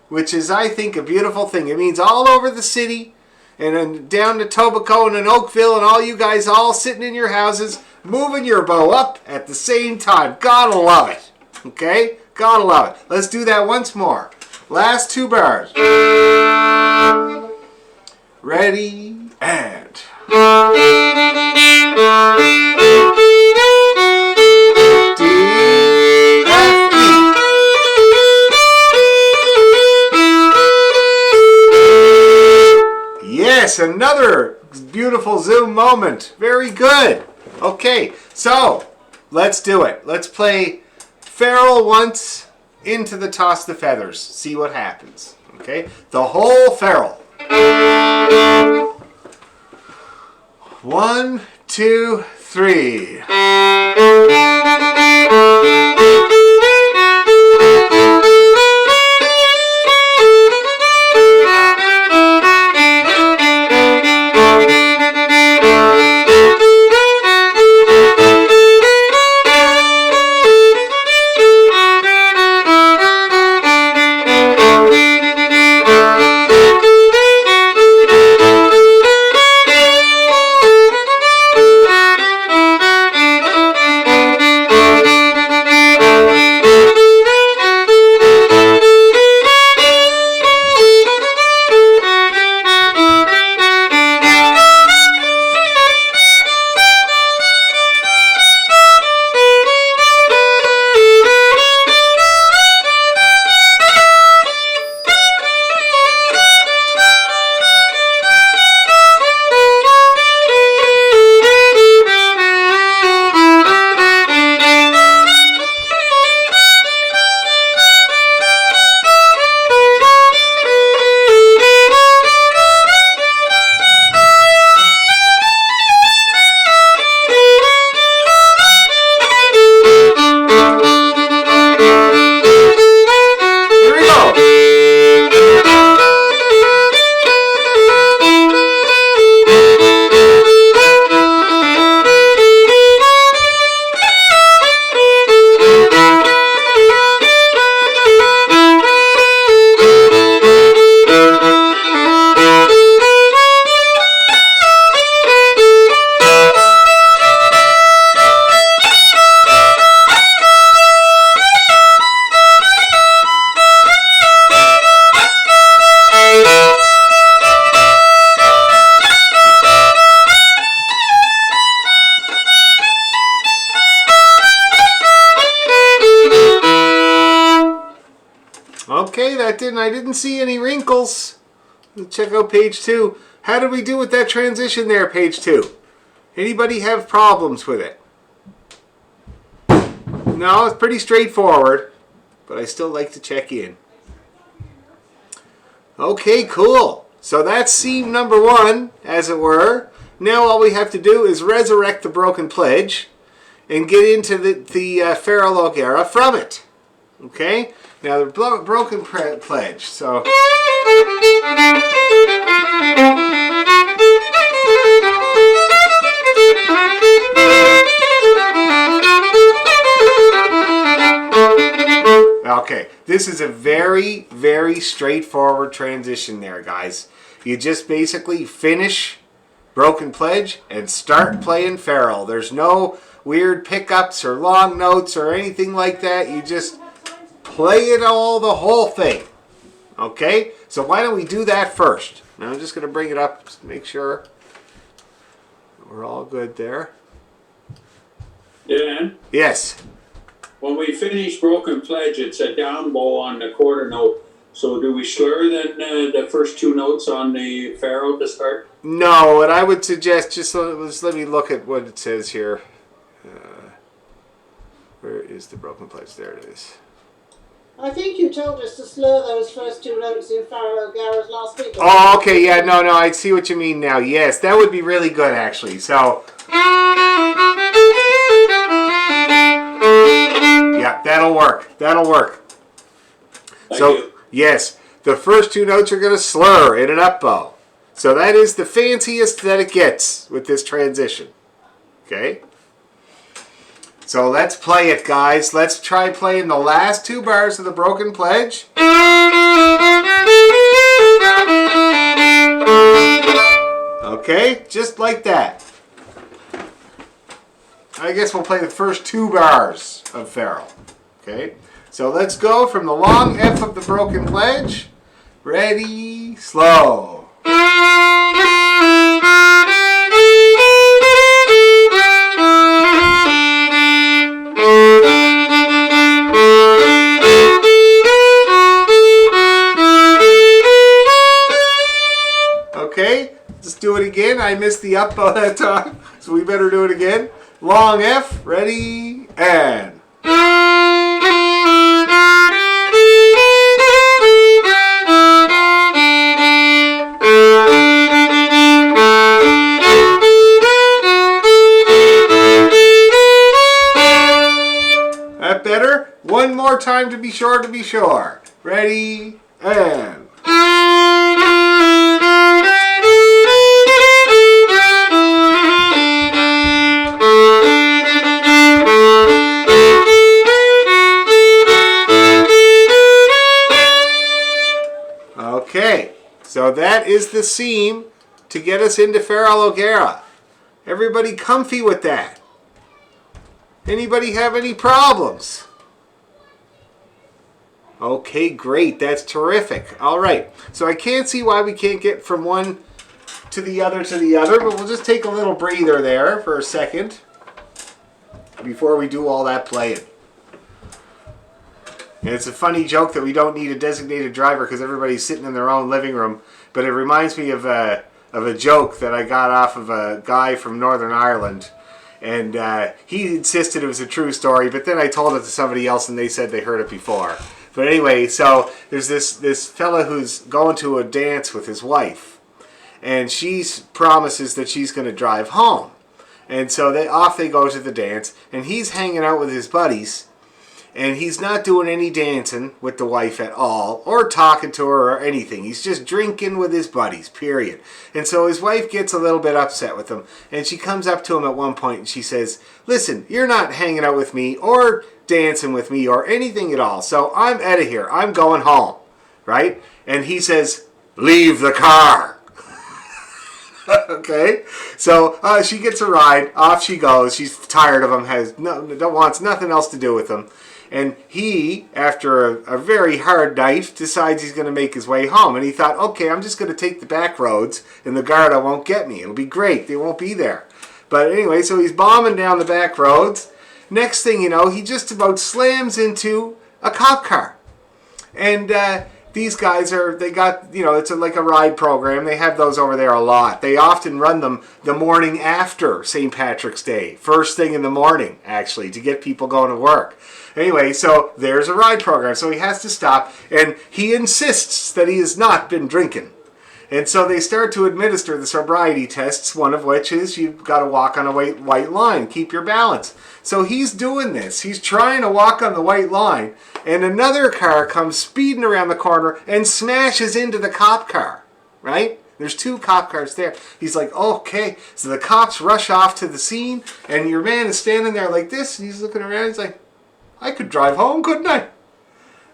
[SPEAKER 1] which is, I think, a beautiful thing. It means all over the city and then down to Tobico and in Oakville and all you guys all sitting in your houses moving your bow up at the same time. Gotta love it. Okay? Gotta love it. Let's do that once more. Last 2 bars. Ready, and... D, F, E. Yes, another beautiful Zoom moment. Very good. Okay, so let's do it. Let's play Feral once into the Toss the Feathers. See what happens. Okay, the whole Feral. 1, 2, 3. Okay, I didn't see any wrinkles. Let's check out page 2. How did we do with that transition there, page 2? Anybody have problems with it? No, it's pretty straightforward, but I still like to check in. Okay, cool. So that's scene number 1, as it were. Now all we have to do is resurrect the broken pledge and get into the Feral O'Gara from it. Okay? Now the broken pledge. So... Okay, this is a very, very straightforward transition there, guys. You just basically finish Broken Pledge and start playing Feral. There's no weird pickups or long notes or anything like that. You just play it all, the whole thing. Okay, so why don't we do that first? Now I'm just going to bring it up to make sure we're all good there.
[SPEAKER 6] Dan?
[SPEAKER 1] Yes.
[SPEAKER 6] When we finish Broken Pledge, it's a down bow on the quarter note. So do we slur then the first 2 notes on the Feral to start?
[SPEAKER 1] No, what I would suggest, just let me look at what it says here. Where is the Broken Pledge? There it is.
[SPEAKER 8] I think you told us to slur those first 2 notes in Feral O'Gara's last week.
[SPEAKER 1] Oh, okay, yeah, no, I see what you mean now. Yes, that would be really good, actually. So... yeah, that'll work. That'll work.
[SPEAKER 6] Thank
[SPEAKER 1] So,
[SPEAKER 6] you.
[SPEAKER 1] yes, the first 2 notes are going to slur in an up bow. So that is the fanciest that it gets with this transition. Okay? So let's play it, guys. Let's try playing the last 2 bars of the Broken Pledge. Okay? Just like that. I guess we'll play the first 2 bars of Feral. Okay? So let's go from the long F of the Broken Pledge. Ready, slow. Okay, let's do it again. I missed the up bow that time, so we better do it again. Long F, ready, and... That better? One more time to be sure to be sure. Ready, and... Okay, so that is the seam to get us into Feral O'Gara. Everybody comfy with that? Anybody have any problems? Okay, great. That's terrific. All right, so I can't see why we can't get from one to the other, but we'll just take a little breather there for a second before we do all that playing. And it's a funny joke that we don't need a designated driver because everybody's sitting in their own living room. But it reminds me of a joke that I got off of a guy from Northern Ireland. And he insisted it was a true story, but then I told it to somebody else and they said they heard it before. But anyway, so there's this fella who's going to a dance with his wife. And she promises that she's going to drive home. And so off they go to the dance. And he's hanging out with his buddies. And he's not doing any dancing with the wife at all, or talking to her or anything. He's just drinking with his buddies, period. And so his wife gets a little bit upset with him. And she comes up to him at one point and she says, "Listen, you're not hanging out with me or dancing with me or anything at all. So I'm out of here. I'm going home." Right? And he says, "Leave the car." Okay? So she gets a ride. Off she goes. She's tired of him. Wants nothing else to do with him. And he, after a very hard night, decides he's going to make his way home. And he thought, okay, I'm just going to take the back roads and the Garda won't get me. It'll be great. They won't be there. But anyway, so he's bombing down the back roads. Next thing you know, he just about slams into a cop car. And these guys they got, it's like a ride program. They have those over there a lot. They often run them the morning after St. Patrick's Day, first thing in the morning, actually, to get people going to work. Anyway, so there's a ride program. So he has to stop, and he insists that he has not been drinking. And so they start to administer the sobriety tests, one of which is you've got to walk on a white line, keep your balance. So he's doing this. He's trying to walk on the white line, and another car comes speeding around the corner and smashes into the cop car, right? There's 2 cop cars there. He's like, okay. So the cops rush off to the scene, and your man is standing there like this, and he's looking around. He's like, I could drive home, couldn't I?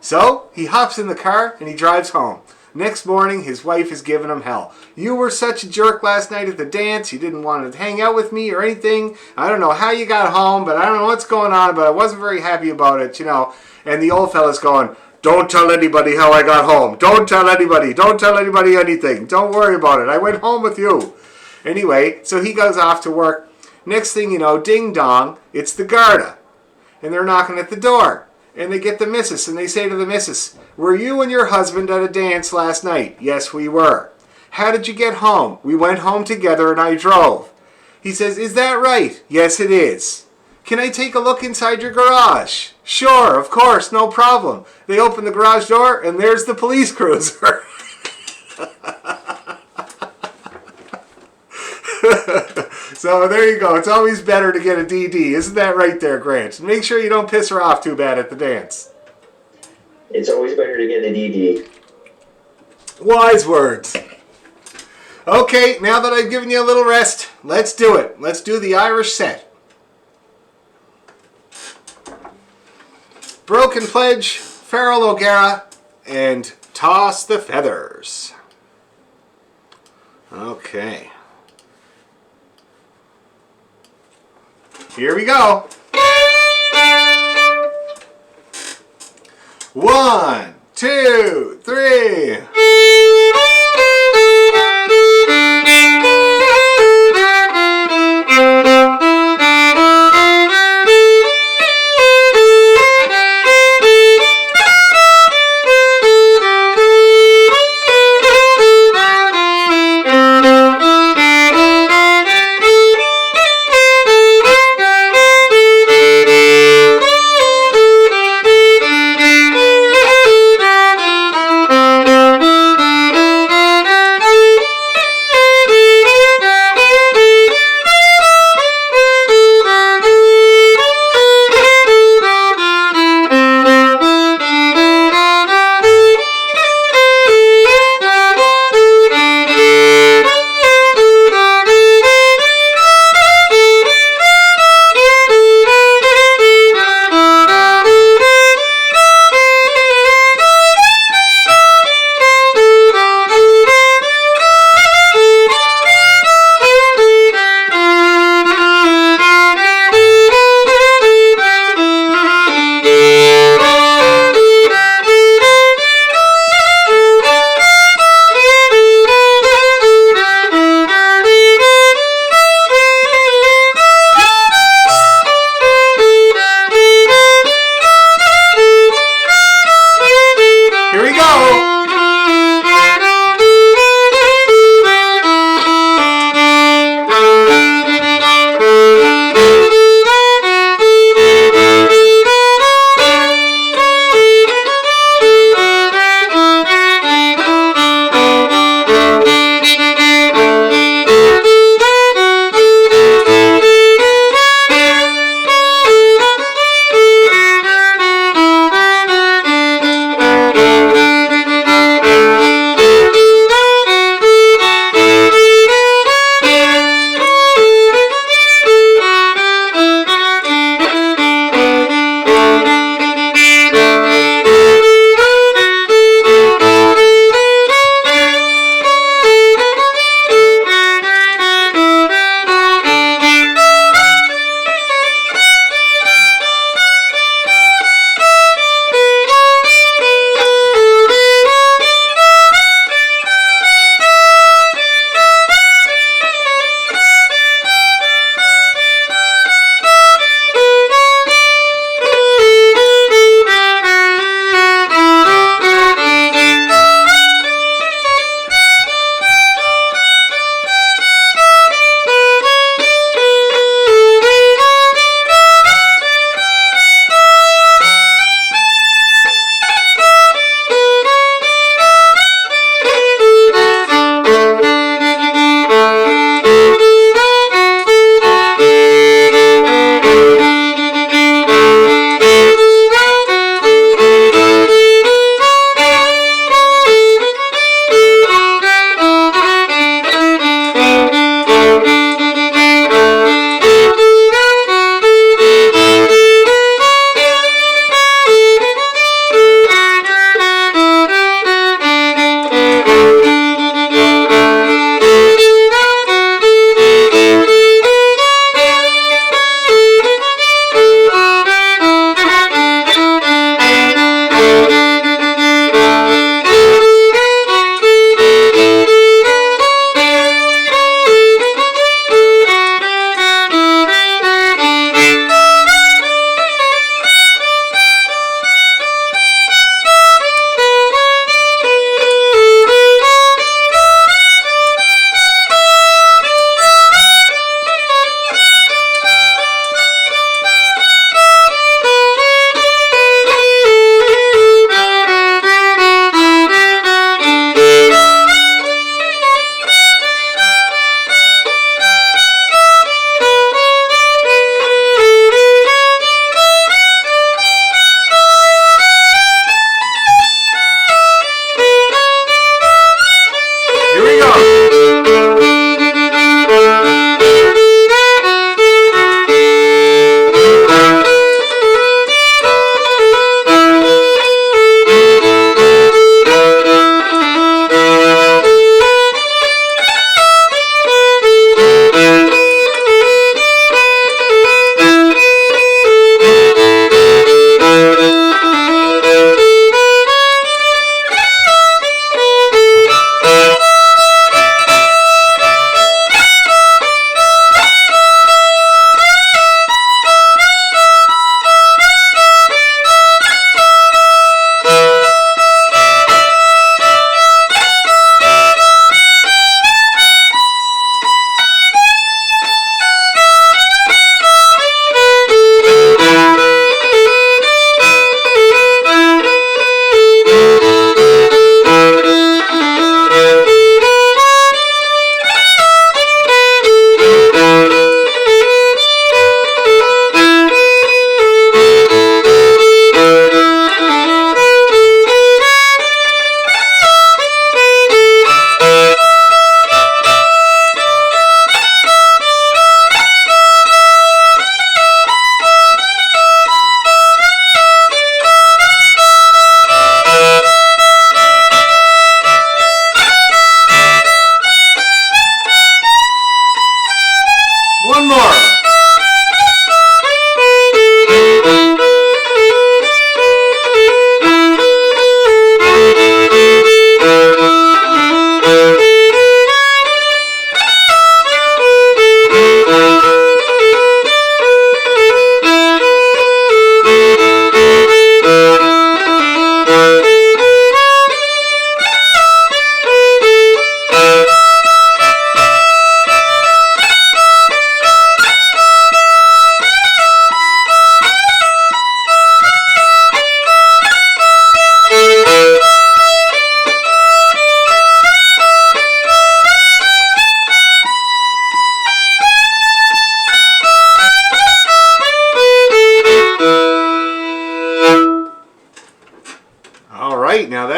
[SPEAKER 1] So he hops in the car, and he drives home. Next morning, his wife is giving him hell. You were such a jerk last night at the dance. You didn't want to hang out with me or anything. I don't know how you got home, but I don't know what's going on, but I wasn't very happy about it, And the old fella's going, don't tell anybody how I got home. Don't tell anybody. Don't tell anybody anything. Don't worry about it. I went home with you. Anyway, so he goes off to work. Next thing you know, ding dong, it's the Garda. And they're knocking at the door. And they get the missus, and they say to the missus, were you and your husband at a dance last night? Yes, we were. How did you get home? We went home together and I drove. He says, is that right? Yes, it is. Can I take a look inside your garage? Sure, of course, no problem. They open the garage door, and there's the police cruiser. So there you go. It's always better to get a DD. Isn't that right there, Grant? Make sure you don't piss her off too bad at the dance.
[SPEAKER 10] It's always better to get a DD.
[SPEAKER 1] Wise words. Okay, now that I've given you a little rest, let's do it. Let's do the Irish set. Broken Pledge, Farrell O'Gara, and Toss the Feathers. Okay. Here we go. 1, 2, 3.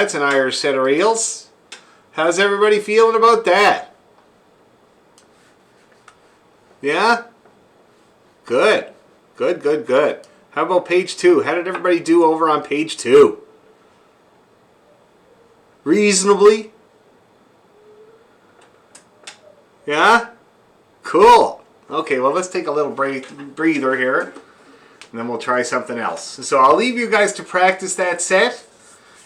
[SPEAKER 1] that's an Irish set of reels. How's everybody feeling about that? Yeah? Good. Good, good, good. How about page 2? How did everybody do over on page 2? Reasonably? Yeah? Cool. Okay, well, let's take a little breather here, and then we'll try something else. So I'll leave you guys to practice that set,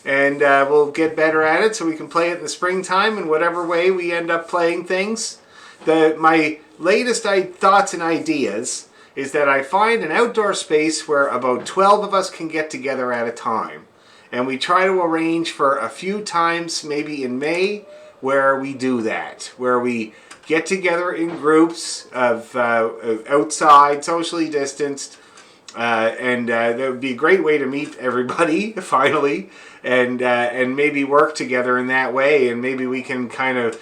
[SPEAKER 1] and we'll get better at it so we can play it in the springtime in whatever way we end up playing things. My latest thoughts and ideas is that I find an outdoor space where about 12 of us can get together at a time. And we try to arrange for a few times, maybe in May, where we do that, where we get together in groups of outside, socially distanced, and that would be a great way to meet everybody finally, and maybe work together in that way, and maybe we can kind of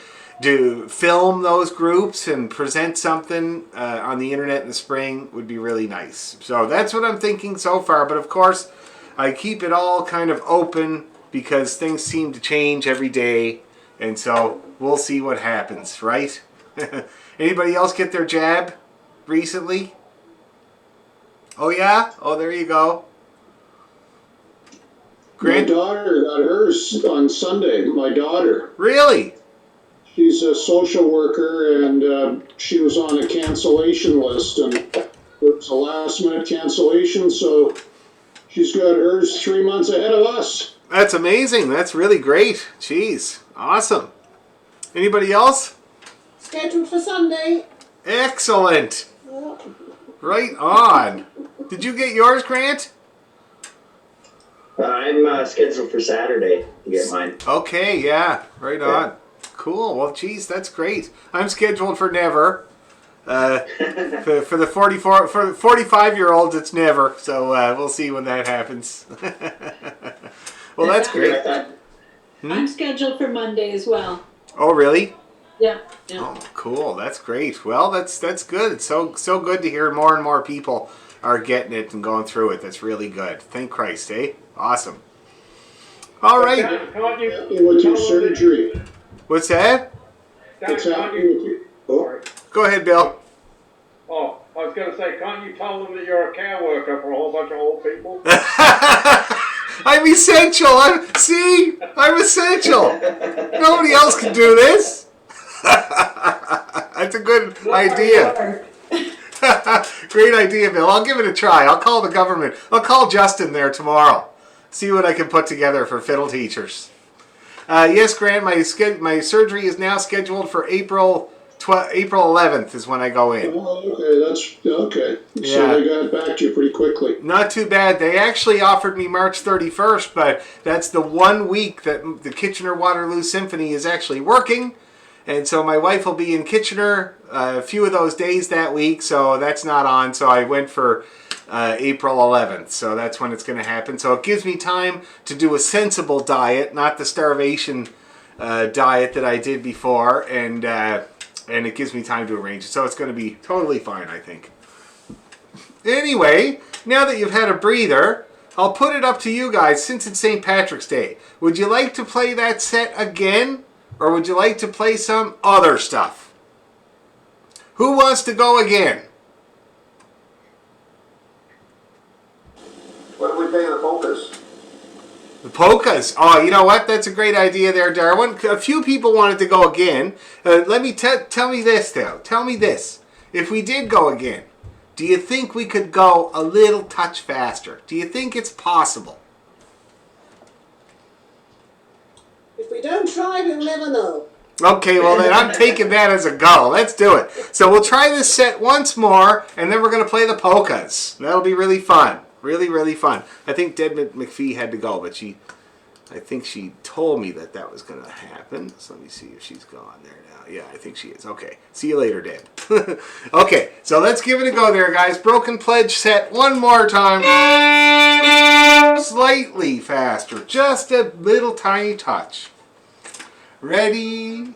[SPEAKER 1] film those groups and present something on the internet in the spring. Would be really nice. So that's what I'm thinking so far, but of course I keep it all kind of open because things seem to change every day, and so we'll see what happens, right? Anybody else get their jab recently? Oh yeah? Oh, there you go.
[SPEAKER 7] My daughter got hers on Sunday. My daughter.
[SPEAKER 1] Really?
[SPEAKER 7] She's a social worker, and she was on a cancellation list, and it was a last-minute cancellation, so she's got hers 3 months ahead of us.
[SPEAKER 1] That's amazing. That's really great. Jeez. Awesome. Anybody else?
[SPEAKER 8] Scheduled for Sunday.
[SPEAKER 1] Excellent. Right on. Did you get yours, Grant?
[SPEAKER 10] I'm scheduled for Saturday to get mine.
[SPEAKER 1] Okay, yeah. Right on. Cool. Well, geez, that's great. I'm scheduled for never. For the 45-year-olds, it's never. So we'll see when that happens. Well, that's great.
[SPEAKER 11] I'm scheduled for Monday as well.
[SPEAKER 1] Oh, really?
[SPEAKER 11] Yeah.
[SPEAKER 1] Oh, cool. That's great. Well, that's good. It's so good to hear more and more people are getting it and going through it. That's really good. Thank Christ, eh? Awesome. All right.
[SPEAKER 5] Can't you
[SPEAKER 7] With your surgery.
[SPEAKER 1] What's that?
[SPEAKER 7] What's happening with you? Oh.
[SPEAKER 1] Go ahead, Bill.
[SPEAKER 5] Oh, I was going to say, can't you tell them that you're a care worker for a whole bunch of old people?
[SPEAKER 1] I'm essential. I'm essential. Nobody else can do this. That's a good idea. Great idea, Bill. I'll give it a try. I'll call the government. I'll call Justin there tomorrow. See what I can put together for fiddle teachers. Yes, Grant, my surgery is now scheduled for April 11th is when I go in.
[SPEAKER 7] Oh, okay, that's okay.
[SPEAKER 1] Yeah.
[SPEAKER 7] So they got back to you pretty quickly.
[SPEAKER 1] Not too bad. They actually offered me March 31st, but that's the 1 week that the Kitchener-Waterloo Symphony is actually working. And so my wife will be in Kitchener a few of those days that week, so that's not on. So I went for April 11th, so that's when it's going to happen. So it gives me time to do a sensible diet, not the starvation diet that I did before, and it gives me time to arrange it. So it's going to be totally fine, I think. Anyway, now that you've had a breather, I'll put it up to you guys since it's St. Patrick's Day. Would you like to play that set again? Or would you like to play some other stuff? Who wants to go again?
[SPEAKER 7] What do we pay the polkas?
[SPEAKER 1] The polkas. Oh, you know what? That's a great idea there, Darwin. A few people wanted to go again. Let me tell me this, though. Tell me this. If we did go again, do you think we could go a little touch faster? Do you think it's possible?
[SPEAKER 8] If we don't try, we'll never know.
[SPEAKER 1] Okay, well then I'm taking that as a go. Let's do it. So we'll try this set once more, and then we're going to play the polkas. That'll be really fun. Really, really fun. I think Deb McPhee had to go, but I think she told me that was going to happen. So let me see if she's gone there now. Yeah, I think she is. Okay. See you later, Deb. Okay, so let's give it a go there, guys. Broken Pledge set one more time. Slightly faster. Just a little tiny touch. Ready?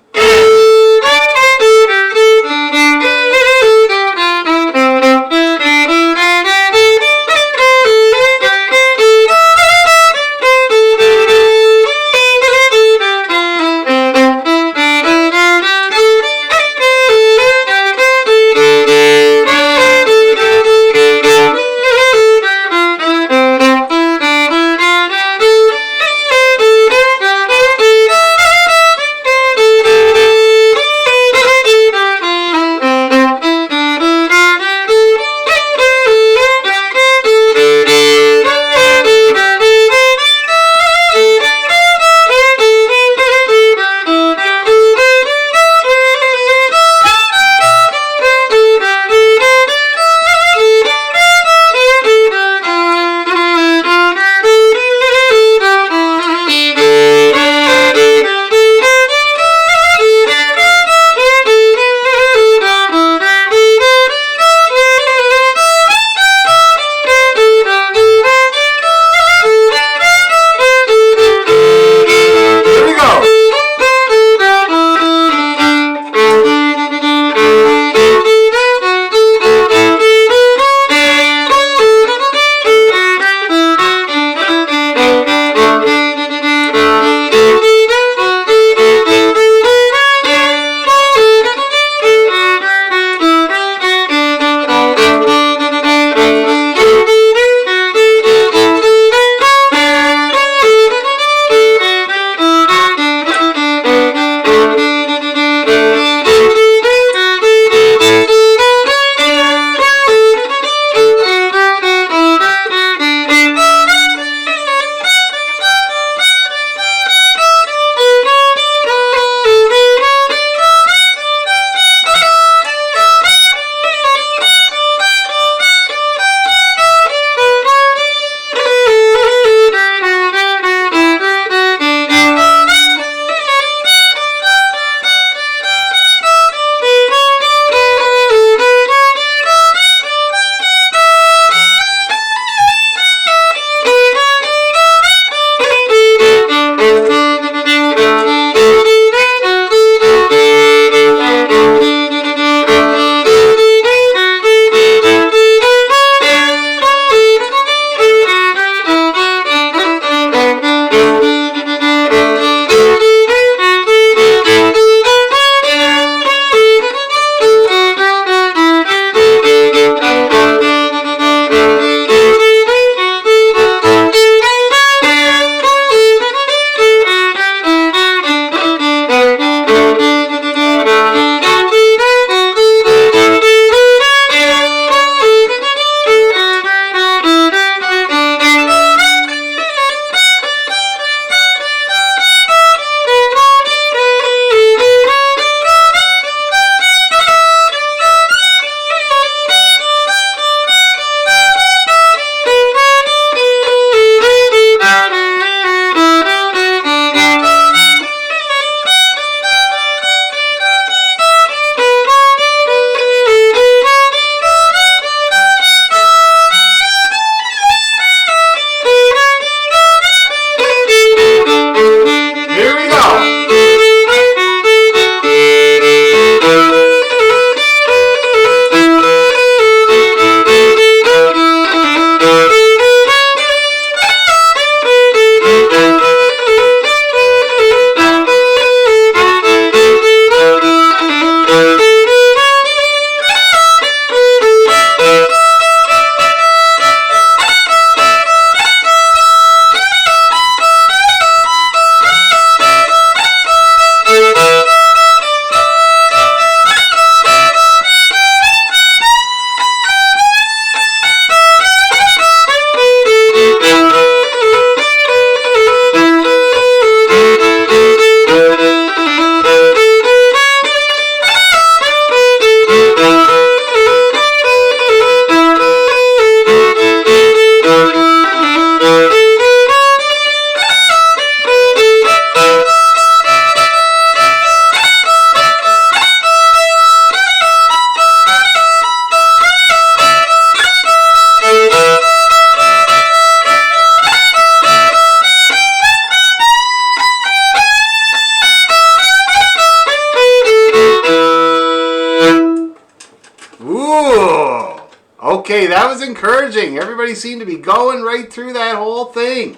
[SPEAKER 1] Okay, that was encouraging. Everybody seemed to be going right through that whole thing.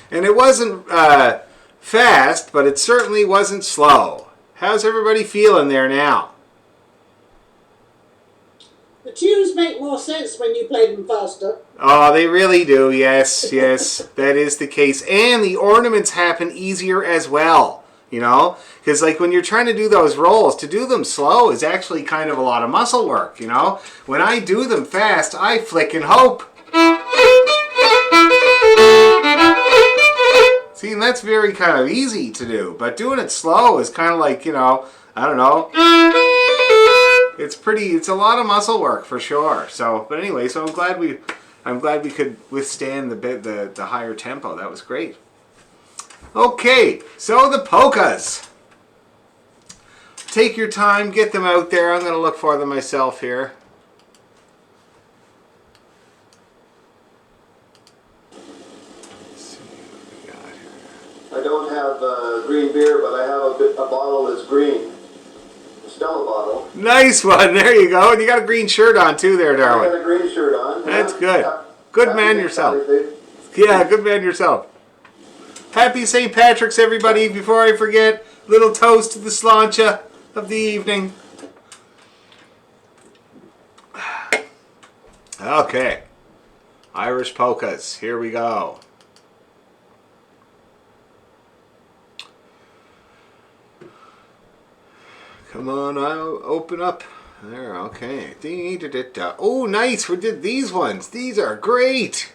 [SPEAKER 1] And it wasn't fast, but it certainly wasn't slow. How's everybody feeling there now?
[SPEAKER 8] The tunes make more sense when you play them faster.
[SPEAKER 1] Oh, they really do. Yes, yes, that is the case. And the ornaments happen easier as well, you know? Because like when you're trying to do those rolls, to do them slow is actually kind of a lot of muscle work, you know? When I do them fast, I flick and hope. See, and that's very kind of easy to do. But doing it slow is kind of like, you know, I don't know. It's a lot of muscle work for sure. So, but anyway, so I'm glad we could withstand the higher tempo. That was great. Okay, so the polkas. Take your time, get them out there. I'm going to look for them myself here. Let's see what we got here.
[SPEAKER 12] I don't have green beer, but I have a bottle that's green. A Stella bottle.
[SPEAKER 1] Nice one. There you go. And you got a green shirt on too there,
[SPEAKER 12] I
[SPEAKER 1] Darwin.
[SPEAKER 12] got a green shirt on.
[SPEAKER 1] That's good. Good man yourself. Yeah, good man yourself. Happy St. Patrick's, everybody. Before I forget, little toast to the sláinte of the evening. Okay. Irish polkas. Here we go. Come on, I'll open up. There, okay. Oh, nice. We did these ones. These are great.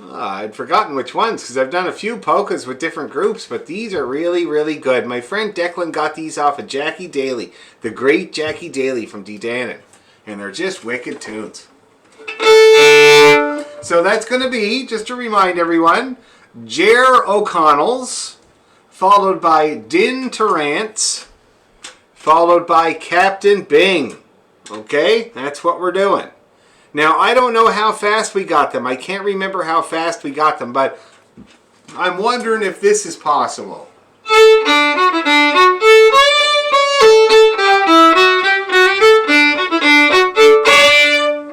[SPEAKER 1] I'd forgotten which ones because I've done a few polkas with different groups, but these are really, really good. My friend Declan got these off of Jackie Daly, the great Jackie Daly from Dedanon, and they're just wicked tunes. So that's going to be, just to remind everyone, Ger O'Connell's, followed by Din Tarrant's, followed by Captain Bing. Okay, that's what we're doing. Now, I don't know how fast we got them. I can't remember how fast we got them, but I'm wondering if this is possible.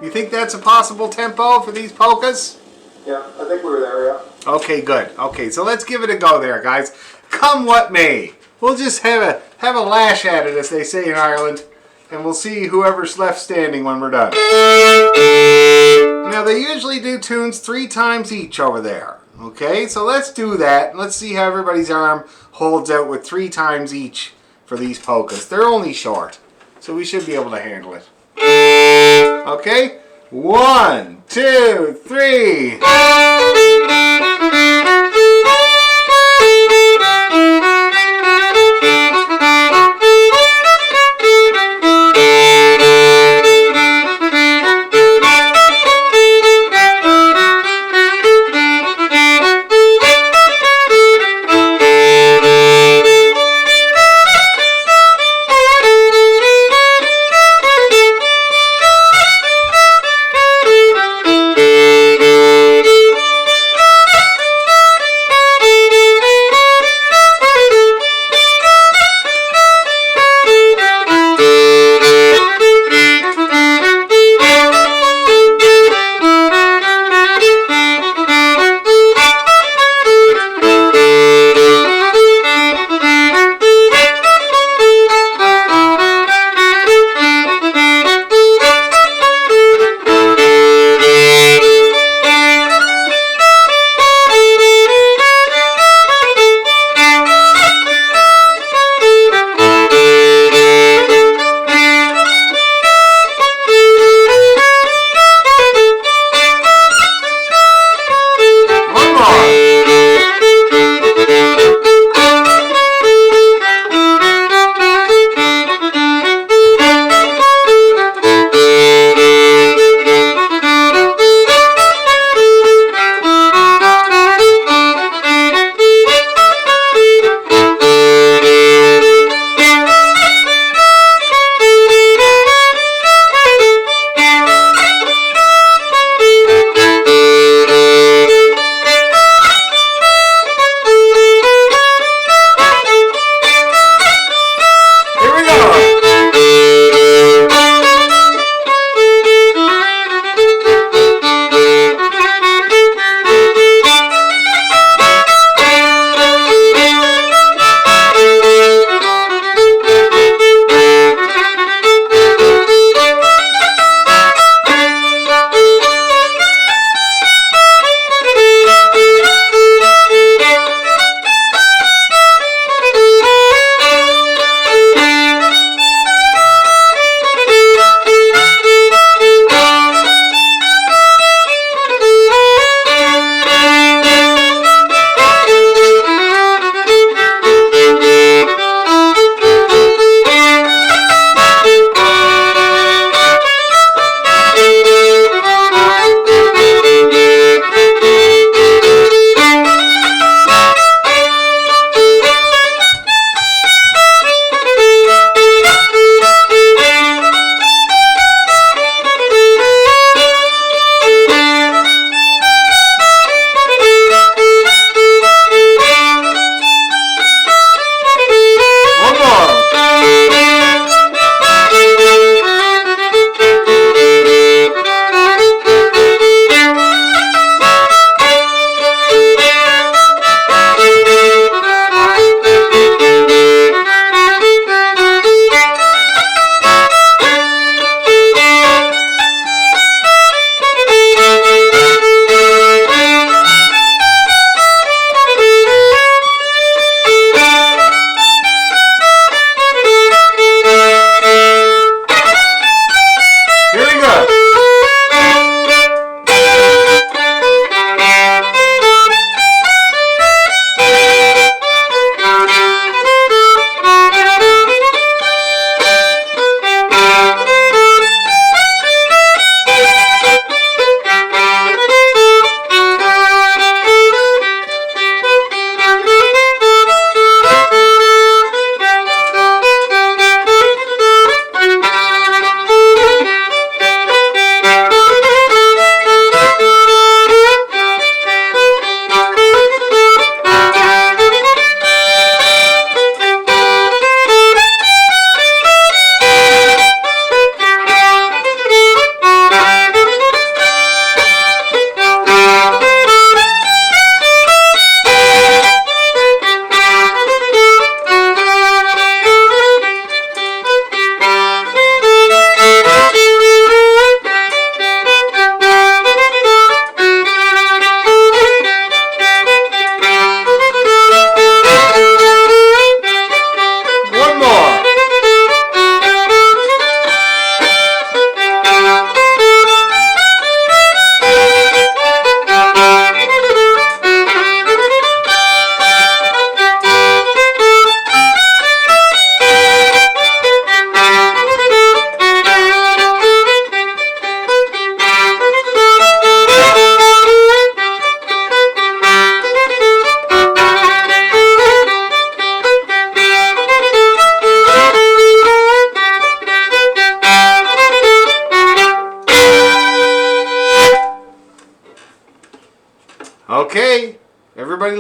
[SPEAKER 1] You think that's a possible tempo for these polkas?
[SPEAKER 12] Yeah, I think we were there, yeah.
[SPEAKER 1] Okay, good. Okay, so let's give it a go there, guys. Come what may. We'll just have a lash at it, as they say in Ireland. And we'll see whoever's left standing when we're done. Now, they usually do tunes 3 times each over there. Okay, so let's do that. Let's see how everybody's arm holds out with 3 times each for these polkas. They're only short, so we should be able to handle it. Okay, 1, 2, 3.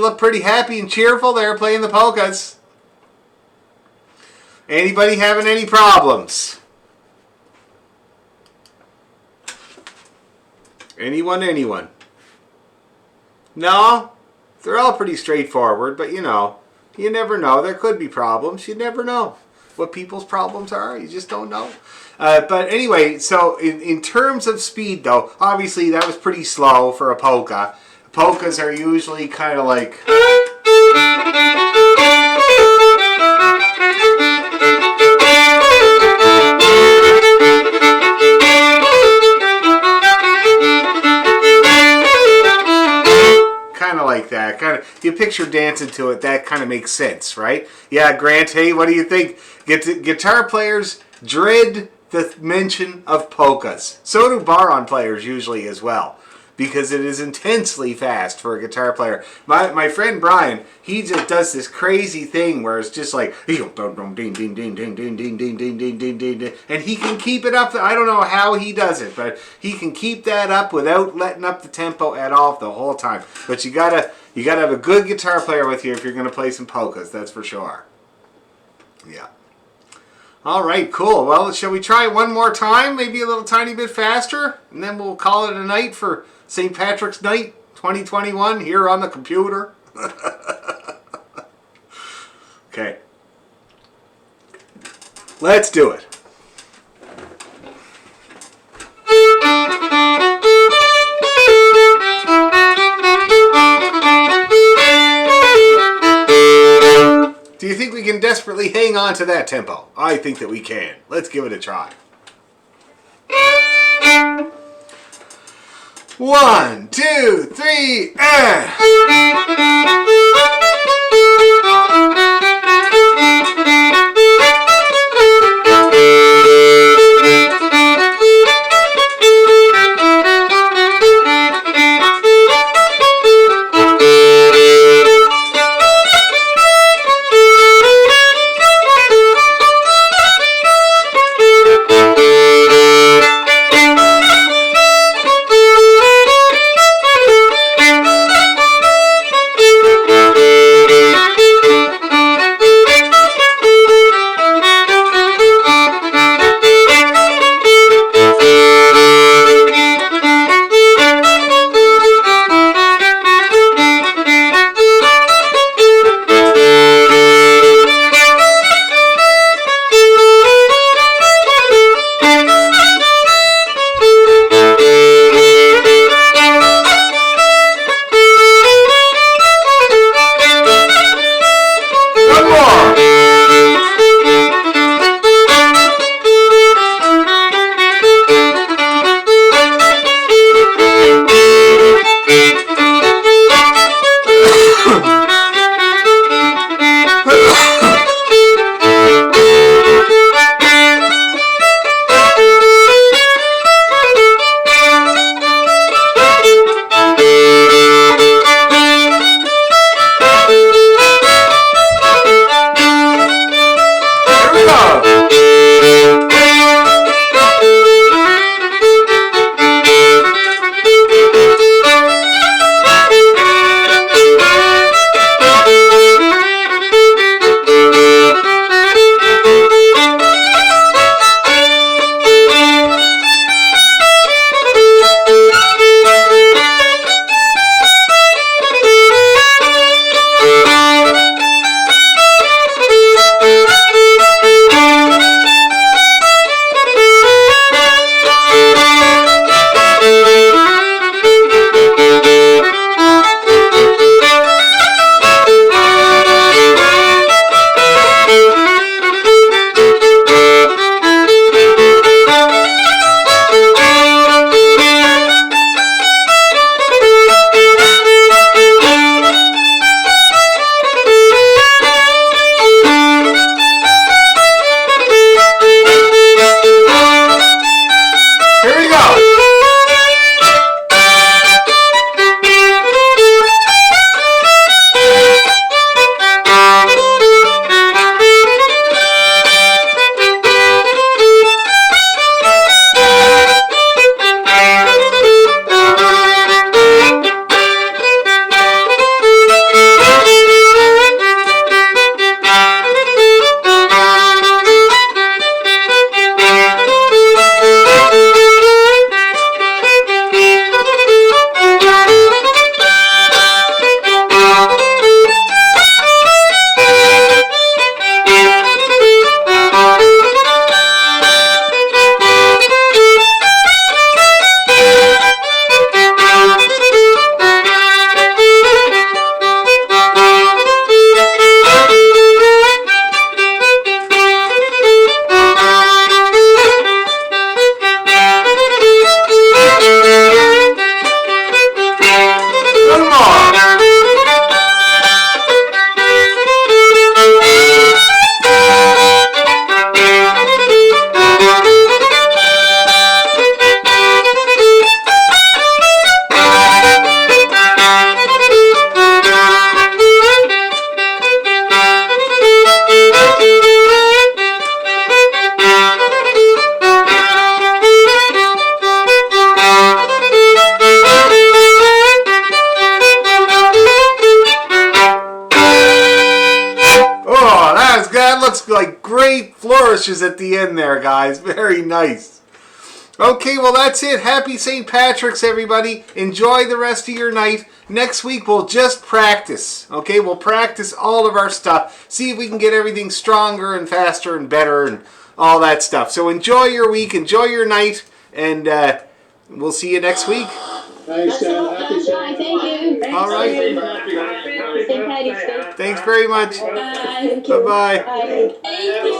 [SPEAKER 1] look pretty happy and cheerful there playing the polkas. Anybody having any problems? Anyone? No? They're all pretty straightforward, but you never know. There could be problems. You never know what people's problems are. You just don't know. But anyway, so in terms of speed, though, obviously that was pretty slow for a polka. Polkas are usually kind of like... kind of like that. Kind of, you picture dancing to it, that kind of makes sense, right? Yeah, Grant, hey, what do you think? Guitar players dread the mention of polkas. So do baron players usually as well, because it is intensely fast for a guitar player. My friend Brian, he just does this crazy thing where it's just like, and he can keep it up. I don't know how he does it, but he can keep that up without letting up the tempo at all the whole time. But you gotta have a good guitar player with you if you're gonna play some polkas, that's for sure. Yeah. All right, cool. Well, shall we try one more time? Maybe a little tiny bit faster, and then we'll call it a night for St. Patrick's Night 2021 here on the computer. Okay. Let's do it. Do you think we can desperately hang on to that tempo? I think that we can. Let's give it a try. 1, 2, 3, and... Yeah, that looks like great flourishes at the end there, guys. Very nice. Okay, well, that's it. Happy St. Patrick's, everybody. Enjoy the rest of your night. Next week, we'll just practice. Okay, we'll practice all of our stuff. See if we can get everything stronger and faster and better and all that stuff. So enjoy your week. Enjoy your night. And we'll see you next week.
[SPEAKER 7] Thanks, Dan. Happy
[SPEAKER 11] Bye, thank you.
[SPEAKER 1] All right.
[SPEAKER 11] St. Patty's Day.
[SPEAKER 1] Thanks very much.
[SPEAKER 11] Bye.
[SPEAKER 1] Bye-bye.
[SPEAKER 11] Bye.
[SPEAKER 4] Thank you.